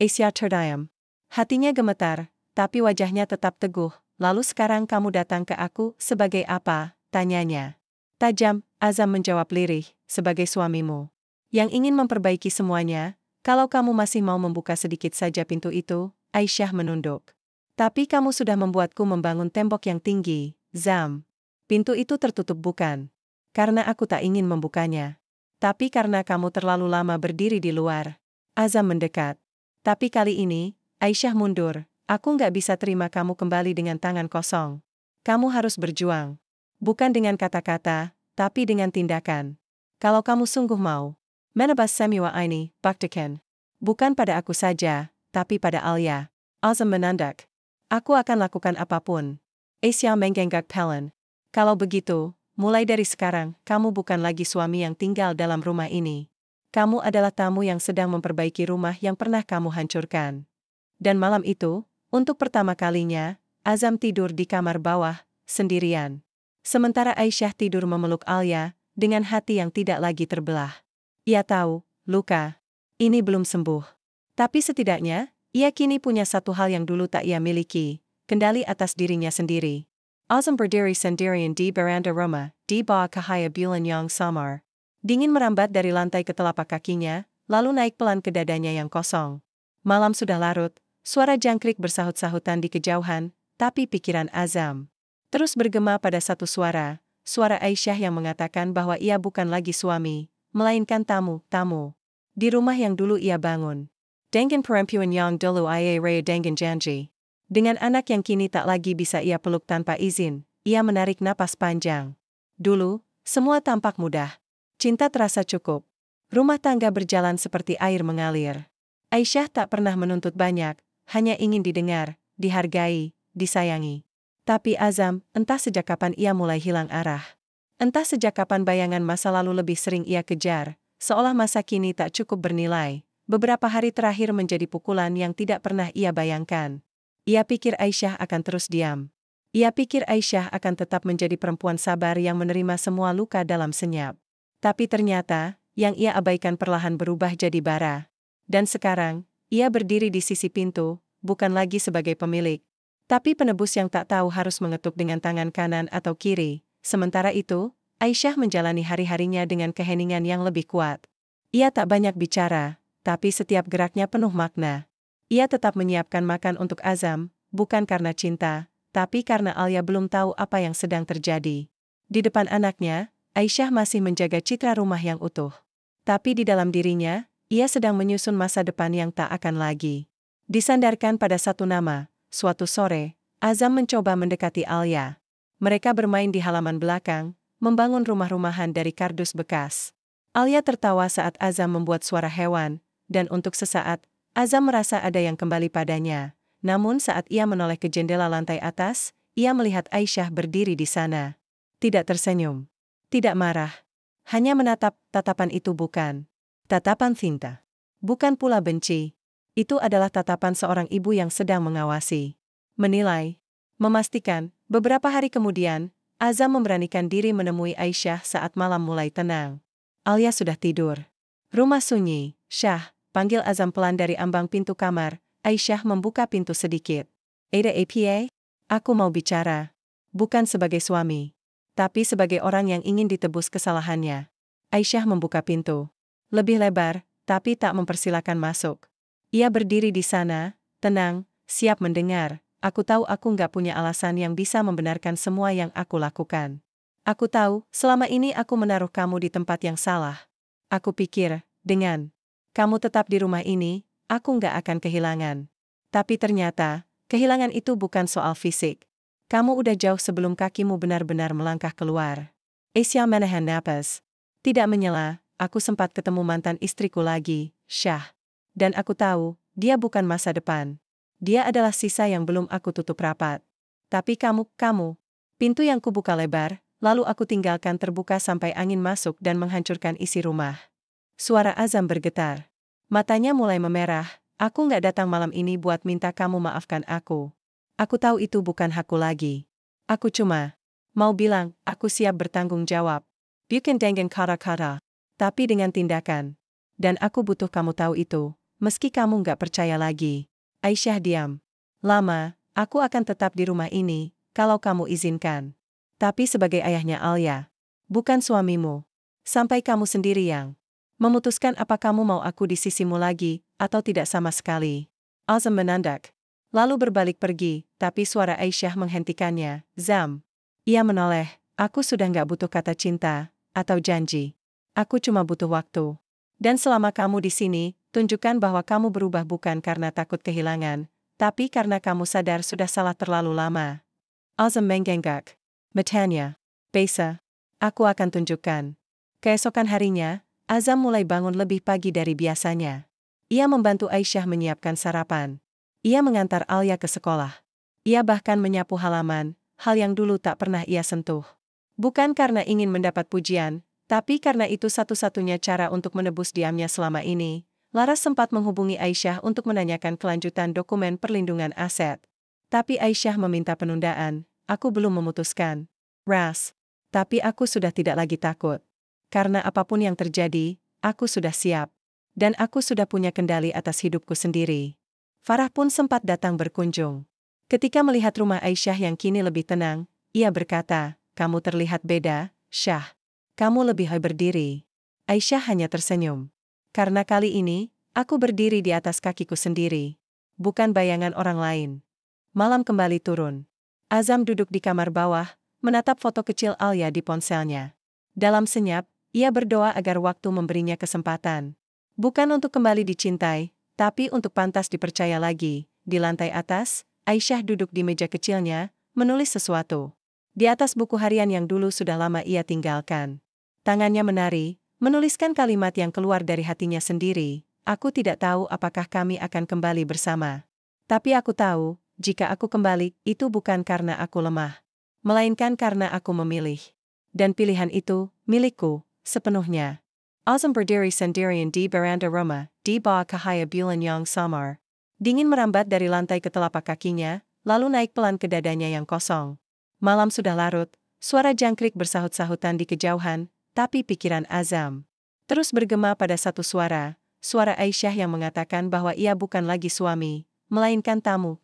Asia terdiam. Hatinya gemetar, tapi wajahnya tetap teguh. Lalu sekarang kamu datang ke aku sebagai apa? Tanyanya. Tajam, Azam menjawab lirih, sebagai suamimu. Yang ingin memperbaiki semuanya, kalau kamu masih mau membuka sedikit saja pintu itu, Aisyah menunduk. Tapi kamu sudah membuatku membangun tembok yang tinggi, Zam. Pintu itu tertutup bukan karena aku tak ingin membukanya, tapi karena kamu terlalu lama berdiri di luar. Azam mendekat. Tapi kali ini, Aisyah mundur. Aku nggak bisa terima kamu kembali dengan tangan kosong. Kamu harus berjuang. Bukan dengan kata-kata, tapi dengan tindakan. Kalau kamu sungguh mau menebas semua ini, buktikan. Bukan pada aku saja, tapi pada Alia. Azam menandak. Aku akan lakukan apapun. Aisyah menggenggak pelan. Kalau begitu, mulai dari sekarang, kamu bukan lagi suami yang tinggal dalam rumah ini. Kamu adalah tamu yang sedang memperbaiki rumah yang pernah kamu hancurkan. Dan malam itu, untuk pertama kalinya, Azam tidur di kamar bawah, sendirian. Sementara Aisyah tidur memeluk Alia, dengan hati yang tidak lagi terbelah. Ia tahu, luka ini belum sembuh. Tapi setidaknya, ia kini punya satu hal yang dulu tak ia miliki, kendali atas dirinya sendiri. Azam berdiri sendirian di beranda rumah, di bawah cahaya bulan yang samar. Dingin merambat dari lantai ke telapak kakinya, lalu naik pelan ke dadanya yang kosong. Malam sudah larut, suara jangkrik bersahut-sahutan di kejauhan, tapi pikiran Azam terus bergema pada satu suara Aisyah yang mengatakan bahwa ia bukan lagi suami, melainkan tamu di rumah yang dulu ia bangun. Dengan perempuan yang dulu ia raya dengan janji. Dengan anak yang kini tak lagi bisa ia peluk tanpa izin, ia menarik napas panjang. Dulu, semua tampak mudah. Cinta terasa cukup. Rumah tangga berjalan seperti air mengalir. Aisyah tak pernah menuntut banyak, hanya ingin didengar, dihargai, disayangi. Tapi Azam, entah sejak kapan ia mulai hilang arah. Entah sejak kapan bayangan masa lalu lebih sering ia kejar, seolah masa kini tak cukup bernilai. Beberapa hari terakhir menjadi pukulan yang tidak pernah ia bayangkan. Ia pikir Aisyah akan terus diam. Ia pikir Aisyah akan tetap menjadi perempuan sabar yang menerima semua luka dalam senyap. Tapi ternyata, yang ia abaikan perlahan berubah jadi bara. Dan sekarang, ia berdiri di sisi pintu, bukan lagi sebagai pemilik, tapi penebus yang tak tahu harus mengetuk dengan tangan kanan atau kiri. Sementara itu, Aisyah menjalani hari-harinya dengan keheningan yang lebih kuat. Ia tak banyak bicara, tapi setiap geraknya penuh makna. Ia tetap menyiapkan makan untuk Azam, bukan karena cinta, tapi karena Alia belum tahu apa yang sedang terjadi. Di depan anaknya, Aisyah masih menjaga citra rumah yang utuh. Tapi di dalam dirinya, ia sedang menyusun masa depan yang tak akan lagi disandarkan pada satu nama. Suatu sore, Azam mencoba mendekati Alia. Mereka bermain di halaman belakang, membangun rumah-rumahan dari kardus bekas. Alia tertawa saat Azam membuat suara hewan, dan untuk sesaat, Azam merasa ada yang kembali padanya. Namun saat ia menoleh ke jendela lantai atas, ia melihat Aisyah berdiri di sana. Tidak tersenyum. Tidak marah. Hanya menatap. Tatapan itu bukan tatapan cinta. Bukan pula benci. Itu adalah tatapan seorang ibu yang sedang mengawasi, menilai, memastikan. Beberapa hari kemudian, Azam memberanikan diri menemui Aisyah saat malam mulai tenang. Alia sudah tidur. Rumah sunyi. Syah, panggil Azam pelan dari ambang pintu kamar. Aisyah membuka pintu sedikit. Ada apa? Aku mau bicara. Bukan sebagai suami, tapi sebagai orang yang ingin ditebus kesalahannya. Aisyah membuka pintu. Lebih lebar, tapi tak mempersilakan masuk. Ia berdiri di sana, tenang, siap mendengar. Aku tahu aku nggak punya alasan yang bisa membenarkan semua yang aku lakukan. Aku tahu, selama ini aku menaruh kamu di tempat yang salah. Aku pikir, dengan kamu tetap di rumah ini, aku nggak akan kehilangan. Tapi ternyata, kehilangan itu bukan soal fisik. Kamu udah jauh sebelum kakimu benar-benar melangkah keluar. Aisyah menahan napas. Tidak menyela, aku sempat ketemu mantan istriku lagi, Syah. Dan aku tahu, dia bukan masa depan. Dia adalah sisa yang belum aku tutup rapat. Tapi kamu. Pintu yang kubuka lebar, lalu aku tinggalkan terbuka sampai angin masuk dan menghancurkan isi rumah. Suara Azam bergetar. Matanya mulai memerah. Aku nggak datang malam ini buat minta kamu maafkan aku. Aku tahu itu bukan hakku lagi. Aku cuma mau bilang, aku siap bertanggung jawab. Bukan dengan kata-kata, tapi dengan tindakan. Dan aku butuh kamu tahu itu, meski kamu nggak percaya lagi. Aisyah diam. Lama, aku akan tetap di rumah ini, kalau kamu izinkan. Tapi sebagai ayahnya Alia, bukan suamimu. Sampai kamu sendiri yang memutuskan apa kamu mau aku di sisimu lagi, atau tidak sama sekali. Azam menandak. Lalu berbalik pergi, tapi suara Aisyah menghentikannya. Zam. Ia menoleh, aku sudah nggak butuh kata cinta, atau janji. Aku cuma butuh waktu. Dan selama kamu di sini, tunjukkan bahwa kamu berubah bukan karena takut kehilangan, tapi karena kamu sadar sudah salah terlalu lama. Azam menggenggak. Matanya. Besa. Aku akan tunjukkan. Keesokan harinya, Azam mulai bangun lebih pagi dari biasanya. Ia membantu Aisyah menyiapkan sarapan. Ia mengantar Alia ke sekolah. Ia bahkan menyapu halaman, hal yang dulu tak pernah ia sentuh. Bukan karena ingin mendapat pujian, tapi karena itu satu-satunya cara untuk menebus diamnya selama ini. Laras sempat menghubungi Aisyah untuk menanyakan kelanjutan dokumen perlindungan aset. Tapi Aisyah meminta penundaan, aku belum memutuskan. Ras. Tapi aku sudah tidak lagi takut. Karena apapun yang terjadi, aku sudah siap. Dan aku sudah punya kendali atas hidupku sendiri. Farah pun sempat datang berkunjung. Ketika melihat rumah Aisyah yang kini lebih tenang, ia berkata, kamu terlihat beda, Syah. Kamu lebih berdiri. Aisyah hanya tersenyum. Karena kali ini, aku berdiri di atas kakiku sendiri. Bukan bayangan orang lain. Malam kembali turun. Azam duduk di kamar bawah, menatap foto kecil Alia di ponselnya. Dalam senyap, ia berdoa agar waktu memberinya kesempatan. Bukan untuk kembali dicintai, tapi untuk pantas dipercaya lagi. Di lantai atas, Aisyah duduk di meja kecilnya, menulis sesuatu. Di atas buku harian yang dulu sudah lama ia tinggalkan. Tangannya menari, menuliskan kalimat yang keluar dari hatinya sendiri. Aku tidak tahu apakah kami akan kembali bersama. Tapi aku tahu, jika aku kembali, itu bukan karena aku lemah. Melainkan karena aku memilih. Dan pilihan itu, milikku, sepenuhnya. Azam berdiri sendirian di beranda rumah, di bawah cahaya bulan yang samar. Dingin merambat dari lantai ke telapak kakinya, lalu naik pelan ke dadanya yang kosong. Malam sudah larut, suara jangkrik bersahut-sahutan di kejauhan, tapi pikiran Azam terus bergema pada satu suara, suara Aisyah yang mengatakan bahwa ia bukan lagi suami, melainkan tamu.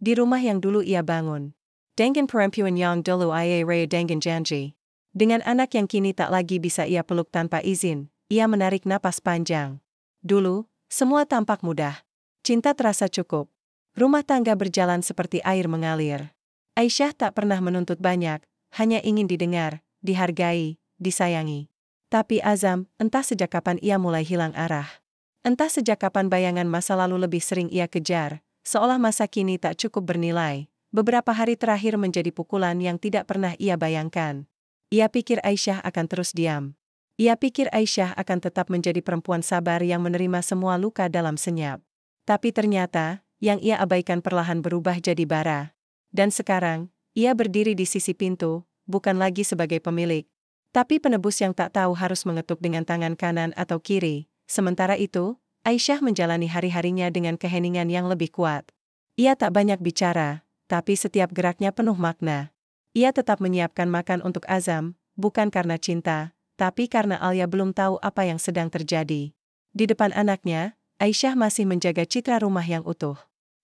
Di rumah yang dulu ia bangun. Dengan perempuan yang dulu ia raya dengan janji. Dengan anak yang kini tak lagi bisa ia peluk tanpa izin, ia menarik napas panjang. Dulu, semua tampak mudah. Cinta terasa cukup. Rumah tangga berjalan seperti air mengalir. Aisyah tak pernah menuntut banyak, hanya ingin didengar, dihargai, disayangi. Tapi Azam, entah sejak kapan ia mulai hilang arah. Entah sejak kapan bayangan masa lalu lebih sering ia kejar, seolah masa kini tak cukup bernilai. Beberapa hari terakhir menjadi pukulan yang tidak pernah ia bayangkan. Ia pikir Aisyah akan terus diam. Ia pikir Aisyah akan tetap menjadi perempuan sabar yang menerima semua luka dalam senyap. Tapi ternyata, yang ia abaikan perlahan berubah jadi bara. Dan sekarang, ia berdiri di sisi pintu, bukan lagi sebagai pemilik, tapi penebus yang tak tahu harus mengetuk dengan tangan kanan atau kiri. Sementara itu, Aisyah menjalani hari-harinya dengan keheningan yang lebih kuat. Ia tak banyak bicara, tapi setiap geraknya penuh makna. Ia tetap menyiapkan makan untuk Azam, bukan karena cinta, tapi karena Alia belum tahu apa yang sedang terjadi. Di depan anaknya, Aisyah masih menjaga citra rumah yang utuh.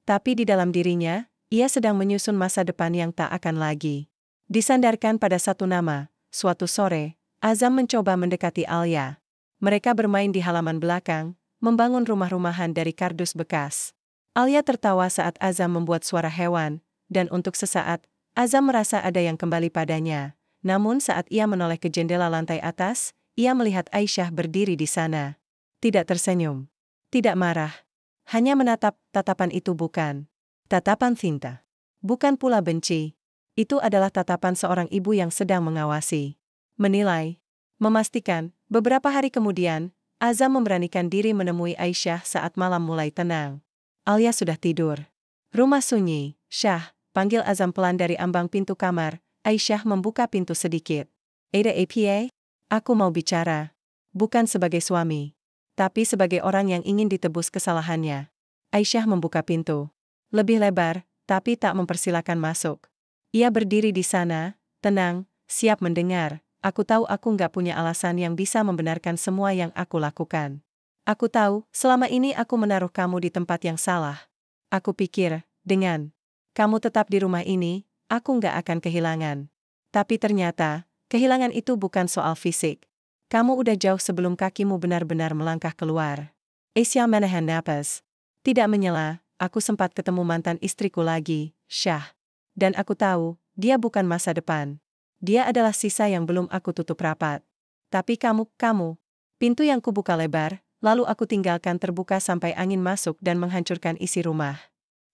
Tapi di dalam dirinya, ia sedang menyusun masa depan yang tak akan lagi disandarkan pada satu nama. Suatu sore, Azam mencoba mendekati Alia. Mereka bermain di halaman belakang, membangun rumah-rumahan dari kardus bekas. Alia tertawa saat Azam membuat suara hewan, dan untuk sesaat, Azam merasa ada yang kembali padanya. Namun saat ia menoleh ke jendela lantai atas, ia melihat Aisyah berdiri di sana. Tidak tersenyum. Tidak marah. Hanya menatap. Tatapan itu bukan tatapan cinta. Bukan pula benci. Itu adalah tatapan seorang ibu yang sedang mengawasi. Menilai. Memastikan. Beberapa hari kemudian, Azam memberanikan diri menemui Aisyah saat malam mulai tenang. Alia sudah tidur. Rumah sunyi. Syah, panggil Azam pelan dari ambang pintu kamar. Aisyah membuka pintu sedikit. Ada apa? Aku mau bicara. Bukan sebagai suami, tapi sebagai orang yang ingin ditebus kesalahannya. Aisyah membuka pintu. Lebih lebar, tapi tak mempersilakan masuk. Ia berdiri di sana, tenang, siap mendengar. Aku tahu aku nggak punya alasan yang bisa membenarkan semua yang aku lakukan. Aku tahu, selama ini aku menaruh kamu di tempat yang salah. Aku pikir, dengan kamu tetap di rumah ini, aku nggak akan kehilangan. Tapi ternyata, kehilangan itu bukan soal fisik. Kamu udah jauh sebelum kakimu benar-benar melangkah keluar. Asia menahan napas. Tidak menyela, aku sempat ketemu mantan istriku lagi, Shah. Dan aku tahu, dia bukan masa depan. Dia adalah sisa yang belum aku tutup rapat. Tapi kamu. Pintu yang kubuka lebar, lalu aku tinggalkan terbuka sampai angin masuk dan menghancurkan isi rumah.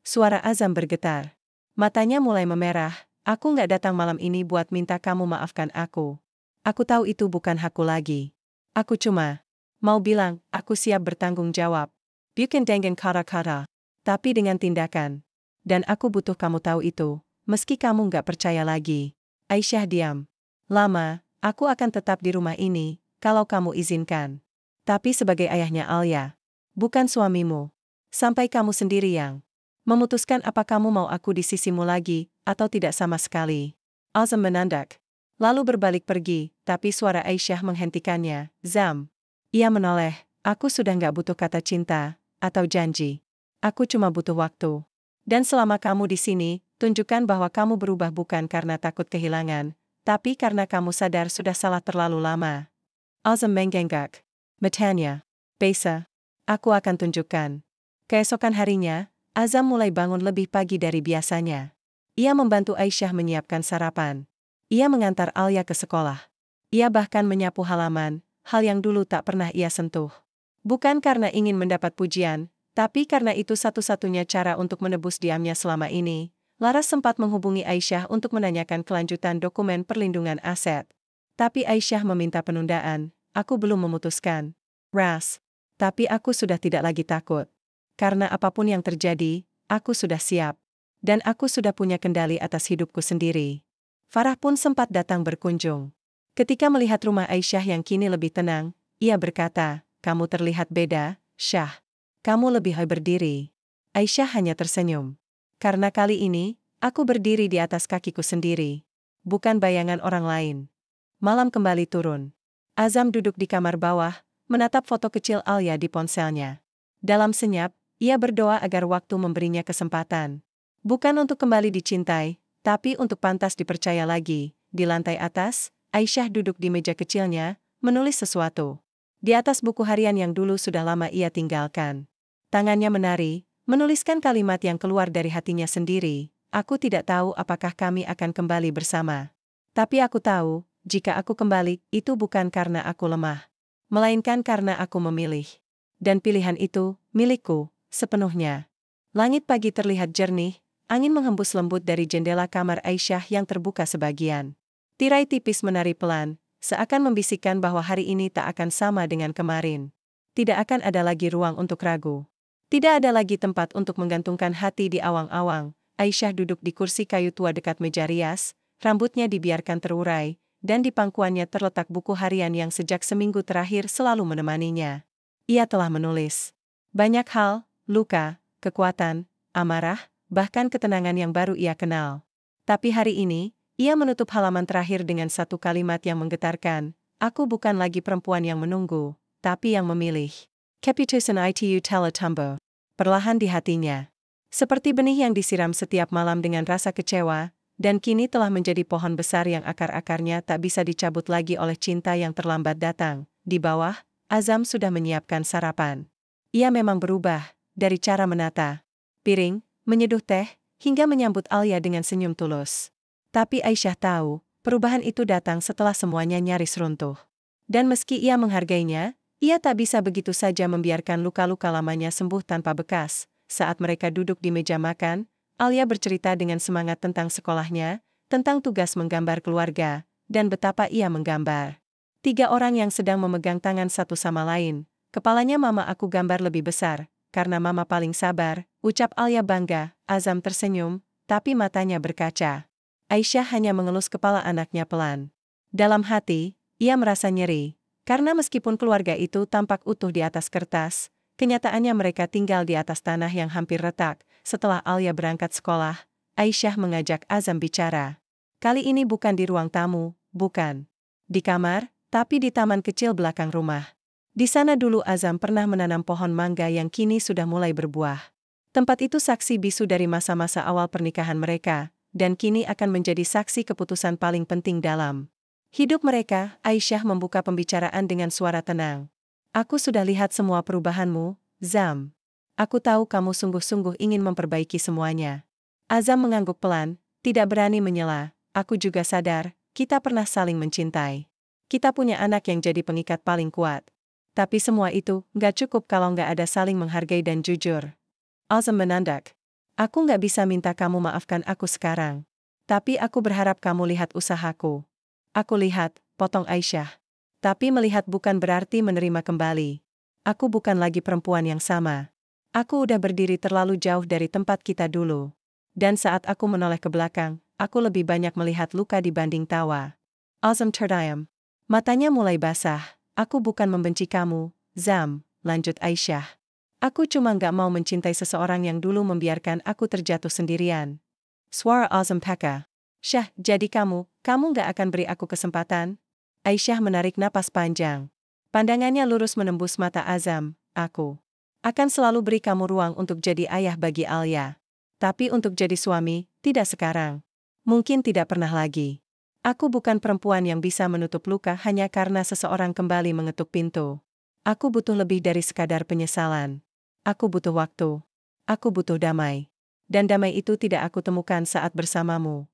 Suara Azam bergetar. Matanya mulai memerah, aku nggak datang malam ini buat minta kamu maafkan aku. Aku tahu itu bukan hakku lagi. Aku cuma mau bilang, aku siap bertanggung jawab. Bukan dengan kata-kata, tapi dengan tindakan. Dan aku butuh kamu tahu itu, meski kamu nggak percaya lagi. Aisyah diam. Lama, aku akan tetap di rumah ini, kalau kamu izinkan. Tapi sebagai ayahnya Alia, bukan suamimu. Sampai kamu sendiri yang memutuskan apa kamu mau aku di sisimu lagi, atau tidak sama sekali. Azam menandak. Lalu berbalik pergi, tapi suara Aisyah menghentikannya. Zam. Ia menoleh, aku sudah nggak butuh kata cinta, atau janji. Aku cuma butuh waktu. Dan selama kamu di sini, tunjukkan bahwa kamu berubah bukan karena takut kehilangan, tapi karena kamu sadar sudah salah terlalu lama. Azam menggenggak. Matanya. Besa. Aku akan tunjukkan. Keesokan harinya, Azam mulai bangun lebih pagi dari biasanya. Ia membantu Aisyah menyiapkan sarapan. Ia mengantar Alia ke sekolah. Ia bahkan menyapu halaman, hal yang dulu tak pernah ia sentuh. Bukan karena ingin mendapat pujian, tapi karena itu satu-satunya cara untuk menebus diamnya selama ini. Laras sempat menghubungi Aisyah untuk menanyakan kelanjutan dokumen perlindungan aset. Tapi Aisyah meminta penundaan, aku belum memutuskan. Ras. Tapi aku sudah tidak lagi takut. Karena apapun yang terjadi, aku sudah siap. Dan aku sudah punya kendali atas hidupku sendiri. Farah pun sempat datang berkunjung. Ketika melihat rumah Aisyah yang kini lebih tenang, ia berkata, kamu terlihat beda, Syah. Kamu lebih berdiri. Aisyah hanya tersenyum. Karena kali ini, aku berdiri di atas kakiku sendiri. Bukan bayangan orang lain. Malam kembali turun. Azam duduk di kamar bawah, menatap foto kecil Alia di ponselnya. Dalam senyap, ia berdoa agar waktu memberinya kesempatan. Bukan untuk kembali dicintai, tapi untuk pantas dipercaya lagi. Di lantai atas, Aisyah duduk di meja kecilnya, menulis sesuatu. Di atas buku harian yang dulu sudah lama ia tinggalkan. Tangannya menari, menuliskan kalimat yang keluar dari hatinya sendiri. Aku tidak tahu apakah kami akan kembali bersama. Tapi aku tahu, jika aku kembali, itu bukan karena aku lemah. Melainkan karena aku memilih. Dan pilihan itu, milikku, sepenuhnya. Langit pagi terlihat jernih, angin menghembus lembut dari jendela kamar Aisyah yang terbuka sebagian. Tirai tipis menari pelan, seakan membisikkan bahwa hari ini tak akan sama dengan kemarin. Tidak akan ada lagi ruang untuk ragu. Tidak ada lagi tempat untuk menggantungkan hati di awang-awang. Aisyah duduk di kursi kayu tua dekat meja rias, rambutnya dibiarkan terurai, dan di pangkuannya terletak buku harian yang sejak seminggu terakhir selalu menemaninya. Ia telah menulis banyak hal, luka, kekuatan, amarah, bahkan ketenangan yang baru ia kenal. Tapi hari ini, ia menutup halaman terakhir dengan satu kalimat yang menggetarkan, aku bukan lagi perempuan yang menunggu, tapi yang memilih. Keputusan itu telah tumbuh perlahan di hatinya. Seperti benih yang disiram setiap malam dengan rasa kecewa, dan kini telah menjadi pohon besar yang akar-akarnya tak bisa dicabut lagi oleh cinta yang terlambat datang. Di bawah, Azam sudah menyiapkan sarapan. Ia memang berubah, dari cara menata piring, menyeduh teh, hingga menyambut Alia dengan senyum tulus. Tapi Aisyah tahu, perubahan itu datang setelah semuanya nyaris runtuh. Dan meski ia menghargainya, ia tak bisa begitu saja membiarkan luka-luka lamanya sembuh tanpa bekas. Saat mereka duduk di meja makan, Alia bercerita dengan semangat tentang sekolahnya, tentang tugas menggambar keluarga, dan betapa ia menggambar. 3 orang yang sedang memegang tangan satu sama lain. Kepalanya mama aku gambar lebih besar, karena mama paling sabar, ucap Alia bangga. Azam tersenyum, tapi matanya berkaca. Aisyah hanya mengelus kepala anaknya pelan. Dalam hati, ia merasa nyeri, karena meskipun keluarga itu tampak utuh di atas kertas, kenyataannya mereka tinggal di atas tanah yang hampir retak. Setelah Alia berangkat sekolah, Aisyah mengajak Azam bicara. Kali ini bukan di ruang tamu, bukan. Di kamar, tapi di taman kecil belakang rumah. Di sana dulu Azam pernah menanam pohon mangga yang kini sudah mulai berbuah. Tempat itu saksi bisu dari masa-masa awal pernikahan mereka, dan kini akan menjadi saksi keputusan paling penting dalam hidup mereka. Aisyah membuka pembicaraan dengan suara tenang. Aku sudah lihat semua perubahanmu, Zam. Aku tahu kamu sungguh-sungguh ingin memperbaiki semuanya. Azam mengangguk pelan, tidak berani menyela. Aku juga sadar, kita pernah saling mencintai. Kita punya anak yang jadi pengikat paling kuat. Tapi semua itu nggak cukup kalau nggak ada saling menghargai dan jujur. Azam menandak. Aku nggak bisa minta kamu maafkan aku sekarang. Tapi aku berharap kamu lihat usahaku. Aku lihat, potong Aisyah. Tapi melihat bukan berarti menerima kembali. Aku bukan lagi perempuan yang sama. Aku udah berdiri terlalu jauh dari tempat kita dulu. Dan saat aku menoleh ke belakang, aku lebih banyak melihat luka dibanding tawa. Azam terdiam. Matanya mulai basah. Aku bukan membenci kamu, Zam, lanjut Aisyah. Aku cuma nggak mau mencintai seseorang yang dulu membiarkan aku terjatuh sendirian. Suara Azam peka. Syah, jadi kamu nggak akan beri aku kesempatan? Aisyah menarik napas panjang. Pandangannya lurus menembus mata Azam. Aku akan selalu beri kamu ruang untuk jadi ayah bagi Alia. Tapi untuk jadi suami, tidak sekarang. Mungkin tidak pernah lagi. Aku bukan perempuan yang bisa menutup luka hanya karena seseorang kembali mengetuk pintu. Aku butuh lebih dari sekadar penyesalan. Aku butuh waktu. Aku butuh damai. Dan damai itu tidak aku temukan saat bersamamu.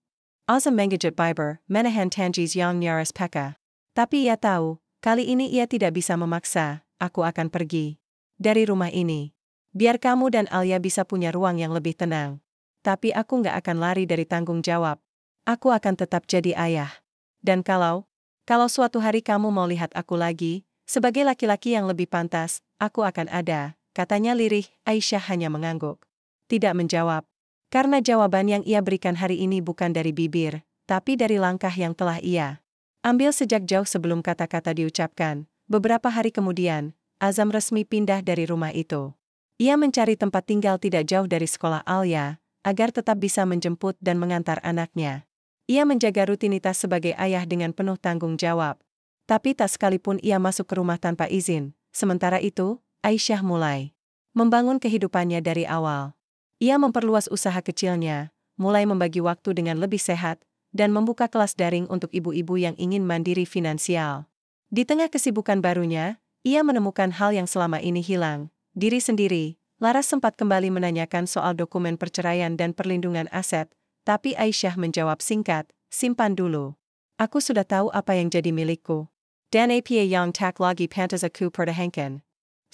Azam mengejut Biber, menahan tangis yang nyaris peka. Tapi ia tahu, kali ini ia tidak bisa memaksa. Aku akan pergi dari rumah ini. Biar kamu dan Alia bisa punya ruang yang lebih tenang. Tapi aku nggak akan lari dari tanggung jawab. Aku akan tetap jadi ayah. Dan kalau suatu hari kamu mau lihat aku lagi, sebagai laki-laki yang lebih pantas, aku akan ada, katanya lirih. Aisyah hanya mengangguk. Tidak menjawab. Karena jawaban yang ia berikan hari ini bukan dari bibir, tapi dari langkah yang telah ia ambil sejak jauh sebelum kata-kata diucapkan. Beberapa hari kemudian, Azam resmi pindah dari rumah itu. Ia mencari tempat tinggal tidak jauh dari sekolah Alia, agar tetap bisa menjemput dan mengantar anaknya. Ia menjaga rutinitas sebagai ayah dengan penuh tanggung jawab. Tapi tak sekalipun ia masuk ke rumah tanpa izin. Sementara itu, Aisyah mulai membangun kehidupannya dari awal. Ia memperluas usaha kecilnya, mulai membagi waktu dengan lebih sehat, dan membuka kelas daring untuk ibu-ibu yang ingin mandiri finansial. Di tengah kesibukan barunya, ia menemukan hal yang selama ini hilang. Diri sendiri. Laras sempat kembali menanyakan soal dokumen perceraian dan perlindungan aset, tapi Aisyah menjawab singkat, simpan dulu. Aku sudah tahu apa yang jadi milikku. Dan apa yang tak lagi pantas aku pertahankan.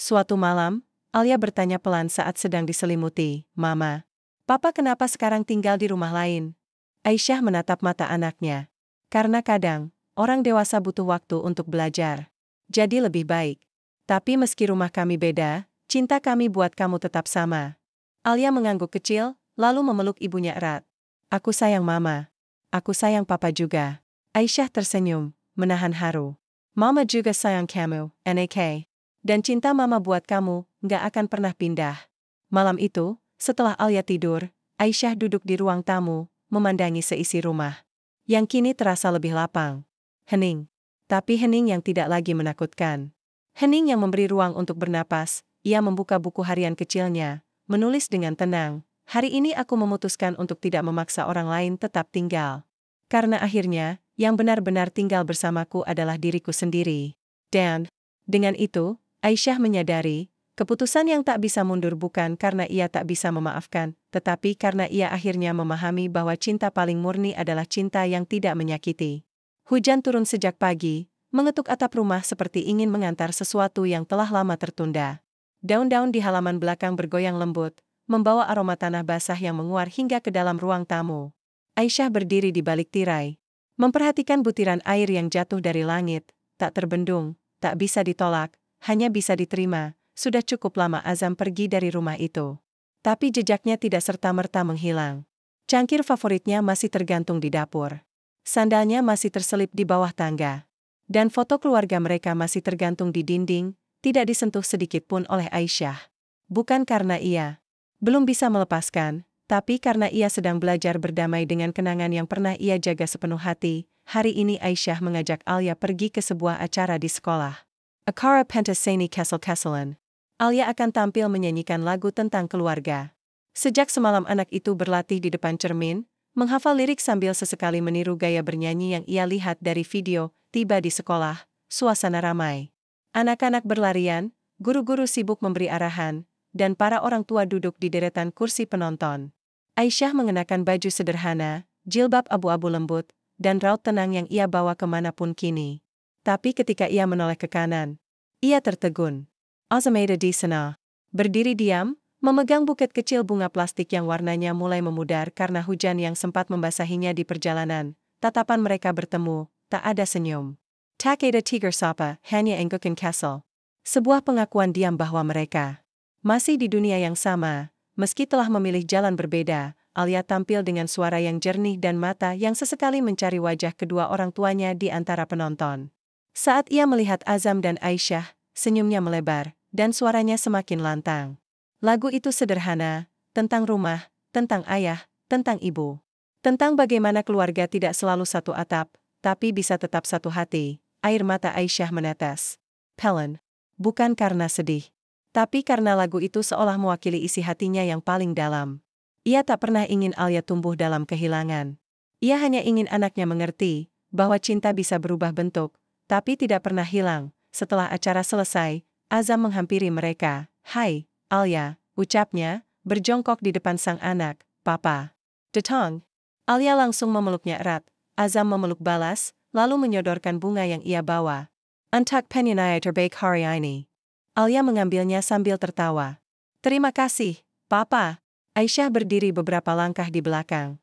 Suatu malam, Alia bertanya pelan saat sedang diselimuti, Mama, Papa kenapa sekarang tinggal di rumah lain? Aisyah menatap mata anaknya. Karena kadang, orang dewasa butuh waktu untuk belajar. Jadi lebih baik. Tapi meski rumah kami beda, cinta kami buat kamu tetap sama. Alia mengangguk kecil, lalu memeluk ibunya erat. Aku sayang Mama. Aku sayang Papa juga. Aisyah tersenyum, menahan haru. Mama juga sayang kamu, Nak. Dan cinta Mama buat kamu, nggak akan pernah pindah. Malam itu, setelah Alia tidur, Aisyah duduk di ruang tamu, memandangi seisi rumah. Yang kini terasa lebih lapang. Hening. Tapi hening yang tidak lagi menakutkan. Hening yang memberi ruang untuk bernapas. Ia membuka buku harian kecilnya, menulis dengan tenang, hari ini aku memutuskan untuk tidak memaksa orang lain tetap tinggal. Karena akhirnya, yang benar-benar tinggal bersamaku adalah diriku sendiri. Dan, dengan itu, Aisyah menyadari, keputusan yang tak bisa mundur bukan karena ia tak bisa memaafkan, tetapi karena ia akhirnya memahami bahwa cinta paling murni adalah cinta yang tidak menyakiti. Hujan turun sejak pagi, mengetuk atap rumah seperti ingin mengantar sesuatu yang telah lama tertunda. Daun-daun di halaman belakang bergoyang lembut, membawa aroma tanah basah yang menguar hingga ke dalam ruang tamu. Aisyah berdiri di balik tirai, memperhatikan butiran air yang jatuh dari langit, tak terbendung, tak bisa ditolak, hanya bisa diterima. Sudah cukup lama Azam pergi dari rumah itu. Tapi jejaknya tidak serta-merta menghilang. Cangkir favoritnya masih tergantung di dapur. Sandalnya masih terselip di bawah tangga. Dan foto keluarga mereka masih tergantung di dinding, tidak disentuh sedikit pun oleh Aisyah. Bukan karena ia belum bisa melepaskan, tapi karena ia sedang belajar berdamai dengan kenangan yang pernah ia jaga sepenuh hati. hari ini Aisyah mengajak Alia pergi ke sebuah acara di sekolah. Akara pentaseni kesel-keselan. Alia akan tampil menyanyikan lagu tentang keluarga. Sejak semalam anak itu berlatih di depan cermin, menghafal lirik sambil sesekali meniru gaya bernyanyi yang ia lihat dari video. Tiba di sekolah, suasana ramai. Anak-anak berlarian, guru-guru sibuk memberi arahan, dan para orang tua duduk di deretan kursi penonton. Aisyah mengenakan baju sederhana, jilbab abu-abu lembut, dan raut tenang yang ia bawa kemanapun kini. Tapi ketika ia menoleh ke kanan, ia tertegun. Azam ada di sana. Berdiri diam, memegang buket kecil bunga plastik yang warnanya mulai memudar karena hujan yang sempat membasahinya di perjalanan. Tatapan mereka bertemu, tak ada senyum. Tak ada tiger sapa, hanya enggukan kesel. Sebuah pengakuan diam bahwa mereka masih di dunia yang sama, meski telah memilih jalan berbeda. Alia tampil dengan suara yang jernih dan mata yang sesekali mencari wajah kedua orang tuanya di antara penonton. Saat ia melihat Azam dan Aisyah, senyumnya melebar, dan suaranya semakin lantang. Lagu itu sederhana, tentang rumah, tentang ayah, tentang ibu. Tentang bagaimana keluarga tidak selalu satu atap, tapi bisa tetap satu hati. Air mata Aisyah menetes. Pelen. Bukan karena sedih, tapi karena lagu itu seolah mewakili isi hatinya yang paling dalam. Ia tak pernah ingin Alia tumbuh dalam kehilangan. Ia hanya ingin anaknya mengerti bahwa cinta bisa berubah bentuk, tapi tidak pernah hilang. Setelah acara selesai, Azam menghampiri mereka. "Hai, Alia," ucapnya, berjongkok di depan sang anak. "Papa datang." Alia langsung memeluknya erat. Azam memeluk balas, lalu menyodorkan bunga yang ia bawa. "Untuk penyanyi terbaik hari ini." Alia mengambilnya sambil tertawa. "Terima kasih, Papa." Aisyah berdiri beberapa langkah di belakang.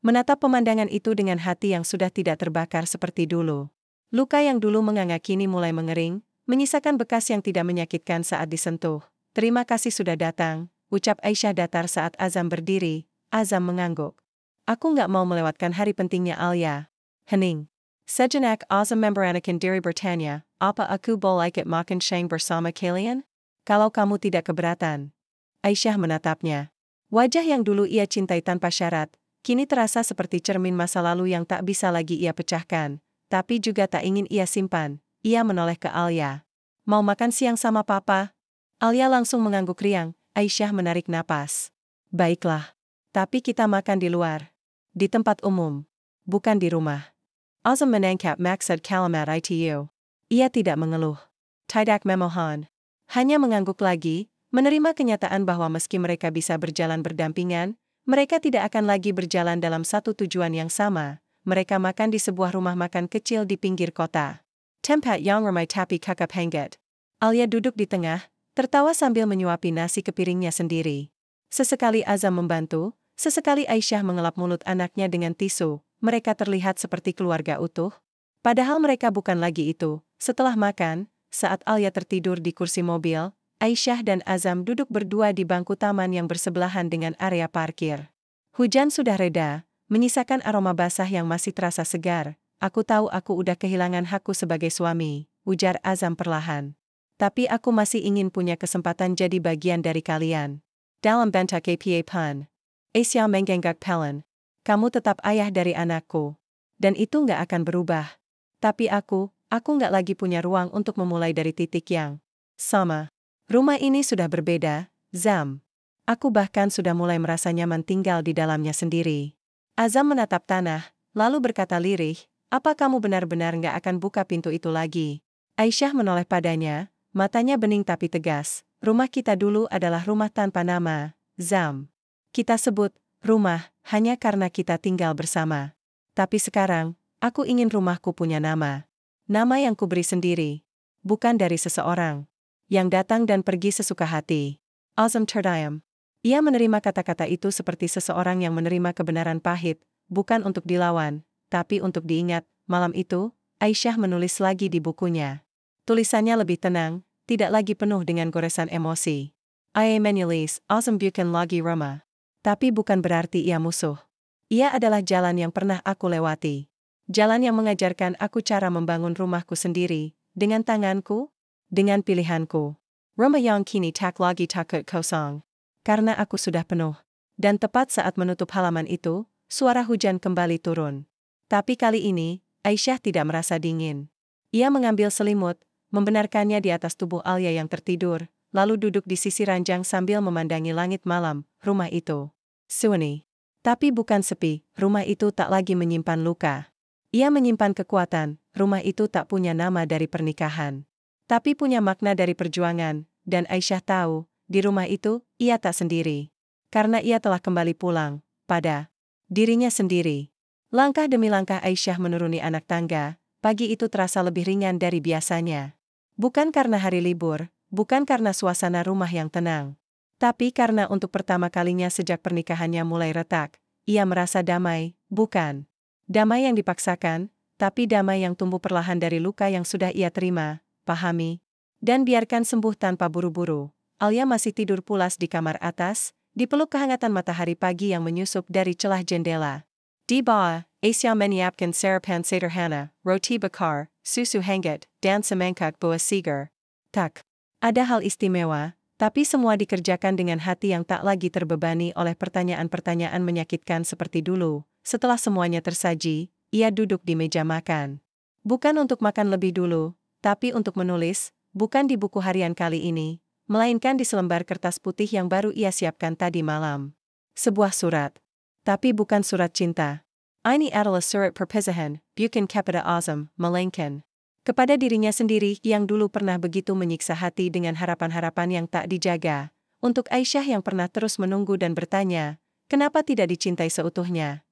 Menatap pemandangan itu dengan hati yang sudah tidak terbakar seperti dulu. Luka yang dulu menganga kini mulai mengering, menyisakan bekas yang tidak menyakitkan saat disentuh. "Terima kasih sudah datang," ucap Aisyah datar saat Azam berdiri. Azam mengangguk. "Aku nggak mau melewatkan hari pentingnya Alia." Hening. Sejenak Azam memberanikan diri bertanya, "Apa aku boleh ikut makan siang bersama kalian? Kalau kamu tidak keberatan." Aisyah menatapnya. Wajah yang dulu ia cintai tanpa syarat, kini terasa seperti cermin masa lalu yang tak bisa lagi ia pecahkan, tapi juga tak ingin ia simpan. Ia menoleh ke Alia. "Mau makan siang sama Papa?" Alia langsung mengangguk riang. Aisyah menarik napas. "Baiklah. Tapi kita makan di luar. Di tempat umum. Bukan di rumah." Azam menangkap maksud kalimat itu. Ia tidak mengeluh. Tidak memohon. Hanya mengangguk lagi, menerima kenyataan bahwa meski mereka bisa berjalan berdampingan, mereka tidak akan lagi berjalan dalam satu tujuan yang sama. Mereka makan di sebuah rumah makan kecil di pinggir kota. Tempat yang ramai tapi kakap hangat. Alia duduk di tengah, tertawa sambil menyuapi nasi ke piringnya sendiri. Sesekali Azam membantu, sesekali Aisyah mengelap mulut anaknya dengan tisu. Mereka terlihat seperti keluarga utuh. Padahal mereka bukan lagi itu. Setelah makan, saat Alia tertidur di kursi mobil, Aisyah dan Azam duduk berdua di bangku taman yang bersebelahan dengan area parkir. Hujan sudah reda, menyisakan aroma basah yang masih terasa segar. "Aku tahu aku udah kehilangan hakku sebagai suami," ujar Azam perlahan. "Tapi aku masih ingin punya kesempatan jadi bagian dari kalian." Dalam bentak APA pun. Aisyah mengenggak Pelen. "Kamu tetap ayah dari anakku. Dan itu nggak akan berubah. Tapi aku nggak lagi punya ruang untuk memulai dari titik yang sama. Rumah ini sudah berbeda, Zam. Aku bahkan sudah mulai merasa nyaman tinggal di dalamnya sendiri." Azam menatap tanah, lalu berkata lirih, "Apa kamu benar-benar nggak akan buka pintu itu lagi?" Aisyah menoleh padanya, matanya bening tapi tegas. "Rumah kita dulu adalah rumah tanpa nama, Zam. Kita sebut rumah hanya karena kita tinggal bersama. Tapi sekarang, aku ingin rumahku punya nama. Nama yang kuberi sendiri. Bukan dari seseorang yang datang dan pergi sesuka hati." Azam terdiam. Ia menerima kata-kata itu seperti seseorang yang menerima kebenaran pahit, bukan untuk dilawan, tapi untuk diingat. Malam itu, Aisyah menulis lagi di bukunya. Tulisannya lebih tenang, tidak lagi penuh dengan goresan emosi. "Ia menulis, Azam bukan lagi rumah. Tapi bukan berarti ia musuh. Ia adalah jalan yang pernah aku lewati. Jalan yang mengajarkan aku cara membangun rumahku sendiri, dengan tanganku, dengan pilihanku. Rumah yang kini tak lagi takut kosong. Karena aku sudah penuh." Dan tepat saat menutup halaman itu, suara hujan kembali turun. Tapi kali ini, Aisyah tidak merasa dingin. Ia mengambil selimut, membenarkannya di atas tubuh Alia yang tertidur, lalu duduk di sisi ranjang sambil memandangi langit malam. Rumah itu sunyi. Tapi bukan sepi, rumah itu tak lagi menyimpan luka. Ia menyimpan kekuatan, rumah itu tak punya nama dari pernikahan. Tapi punya makna dari perjuangan, dan Aisyah tahu, di rumah itu, ia tak sendiri. Karena ia telah kembali pulang, pada dirinya sendiri. Langkah demi langkah Aisyah menuruni anak tangga, pagi itu terasa lebih ringan dari biasanya. Bukan karena hari libur, bukan karena suasana rumah yang tenang. Tapi karena untuk pertama kalinya sejak pernikahannya mulai retak, ia merasa damai, bukan damai yang dipaksakan, tapi damai yang tumbuh perlahan dari luka yang sudah ia terima, pahami, dan biarkan sembuh tanpa buru-buru. Alia masih tidur pulas di kamar atas, dipeluk kehangatan matahari pagi yang menyusup dari celah jendela. Di bawah, Aisyah menyiapkan sarapan sederhana, roti bakar, susu hangat, dan semangkuk buah segar. Tak ada hal istimewa, tapi semua dikerjakan dengan hati yang tak lagi terbebani oleh pertanyaan-pertanyaan menyakitkan seperti dulu. Setelah semuanya tersaji, ia duduk di meja makan. Bukan untuk makan lebih dulu, tapi untuk menulis, bukan di buku harian kali ini, melainkan di selembar kertas putih yang baru ia siapkan tadi malam. Sebuah surat. Tapi bukan surat cinta. Ini adalah surat perpisahan, bukan kepada Azam, melainkan kepada dirinya sendiri yang dulu pernah begitu menyiksa hati dengan harapan-harapan yang tak dijaga. Untuk Aisyah yang pernah terus menunggu dan bertanya, kenapa tidak dicintai seutuhnya?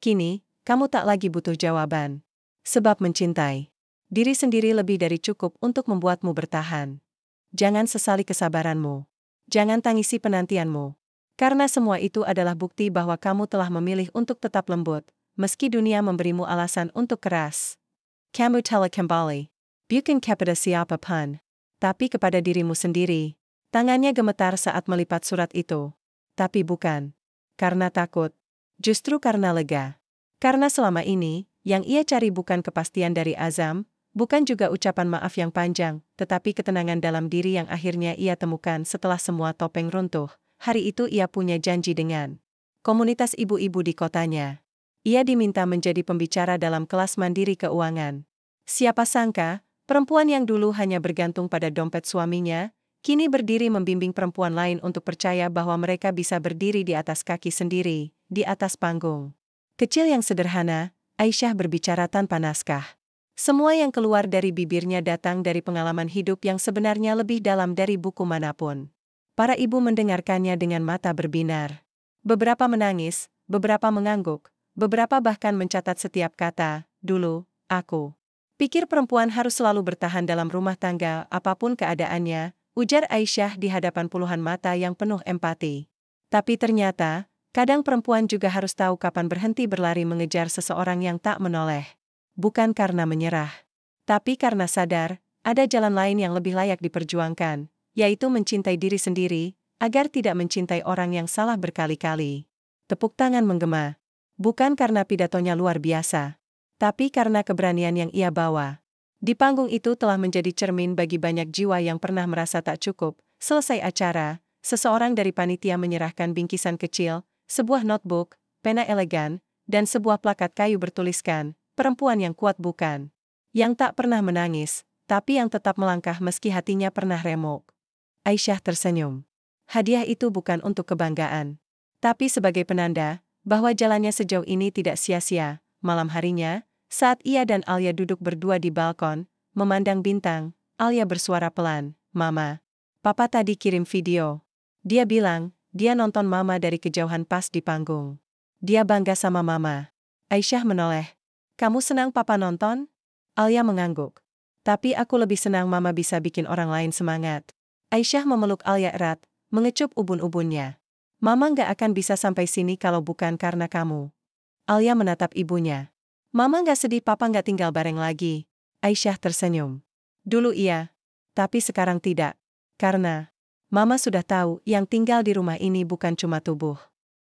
Kini, kamu tak lagi butuh jawaban. Sebab mencintai diri sendiri lebih dari cukup untuk membuatmu bertahan. Jangan sesali kesabaranmu. Jangan tangisi penantianmu. Karena semua itu adalah bukti bahwa kamu telah memilih untuk tetap lembut, meski dunia memberimu alasan untuk keras. Kamu telah kembali. Bukan kepada siapapun, tapi kepada dirimu sendiri. Tangannya gemetar saat melipat surat itu. Tapi bukan karena takut, justru karena lega. Karena selama ini, yang ia cari bukan kepastian dari Azam, bukan juga ucapan maaf yang panjang, tetapi ketenangan dalam diri yang akhirnya ia temukan setelah semua topeng runtuh. Hari itu ia punya janji dengan komunitas ibu-ibu di kotanya. Ia diminta menjadi pembicara dalam kelas mandiri keuangan. Siapa sangka, perempuan yang dulu hanya bergantung pada dompet suaminya, kini berdiri membimbing perempuan lain untuk percaya bahwa mereka bisa berdiri di atas kaki sendiri, di atas panggung. Kecil yang sederhana, Aisyah berbicara tanpa naskah. Semua yang keluar dari bibirnya datang dari pengalaman hidup yang sebenarnya lebih dalam dari buku manapun. Para ibu mendengarkannya dengan mata berbinar. Beberapa menangis, beberapa mengangguk, beberapa bahkan mencatat setiap kata. Dulu, aku pikir perempuan harus selalu bertahan dalam rumah tangga apapun keadaannya, ujar Aisyah di hadapan puluhan mata yang penuh empati. Tapi ternyata, kadang perempuan juga harus tahu kapan berhenti berlari mengejar seseorang yang tak menoleh. Bukan karena menyerah, tapi karena sadar, ada jalan lain yang lebih layak diperjuangkan, yaitu mencintai diri sendiri, agar tidak mencintai orang yang salah berkali-kali. Tepuk tangan menggema. Bukan karena pidatonya luar biasa, tapi karena keberanian yang ia bawa. Di panggung itu telah menjadi cermin bagi banyak jiwa yang pernah merasa tak cukup. Selesai acara, seseorang dari panitia menyerahkan bingkisan kecil, sebuah notebook, pena elegan, dan sebuah plakat kayu bertuliskan, perempuan yang kuat bukan yang tak pernah menangis, tapi yang tetap melangkah meski hatinya pernah remuk. Aisyah tersenyum. Hadiah itu bukan untuk kebanggaan, tapi sebagai penanda bahwa jalannya sejauh ini tidak sia-sia. Malam harinya, saat ia dan Alia duduk berdua di balkon, memandang bintang, Alia bersuara pelan, "Mama, Papa tadi kirim video. Dia bilang, dia nonton Mama dari kejauhan pas di panggung. Dia bangga sama Mama." Aisyah menoleh. "Kamu senang Papa nonton?" Alia mengangguk. "Tapi aku lebih senang Mama bisa bikin orang lain semangat." Aisyah memeluk Alia erat, mengecup ubun-ubunnya. "Mama nggak akan bisa sampai sini kalau bukan karena kamu." Alia menatap ibunya. "Mama nggak sedih Papa nggak tinggal bareng lagi?" Aisyah tersenyum. "Dulu iya, tapi sekarang tidak. Karena Mama sudah tahu yang tinggal di rumah ini bukan cuma tubuh,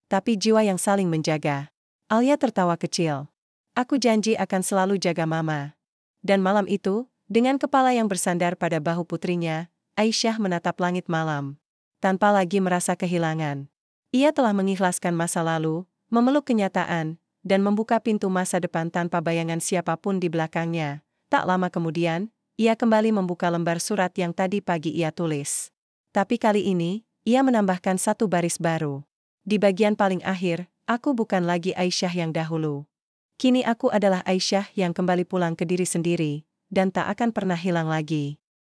tapi jiwa yang saling menjaga." Alia tertawa kecil. "Aku janji akan selalu jaga Mama." Dan malam itu, dengan kepala yang bersandar pada bahu putrinya, Aisyah menatap langit malam. Tanpa lagi merasa kehilangan. Ia telah mengikhlaskan masa lalu, memeluk kenyataan, dan membuka pintu masa depan tanpa bayangan siapapun di belakangnya. Tak lama kemudian, ia kembali membuka lembar surat yang tadi pagi ia tulis. Tapi kali ini, ia menambahkan satu baris baru. Di bagian paling akhir, aku bukan lagi Aisyah yang dahulu. Kini aku adalah Aisyah yang kembali pulang ke diri sendiri, dan tak akan pernah hilang lagi.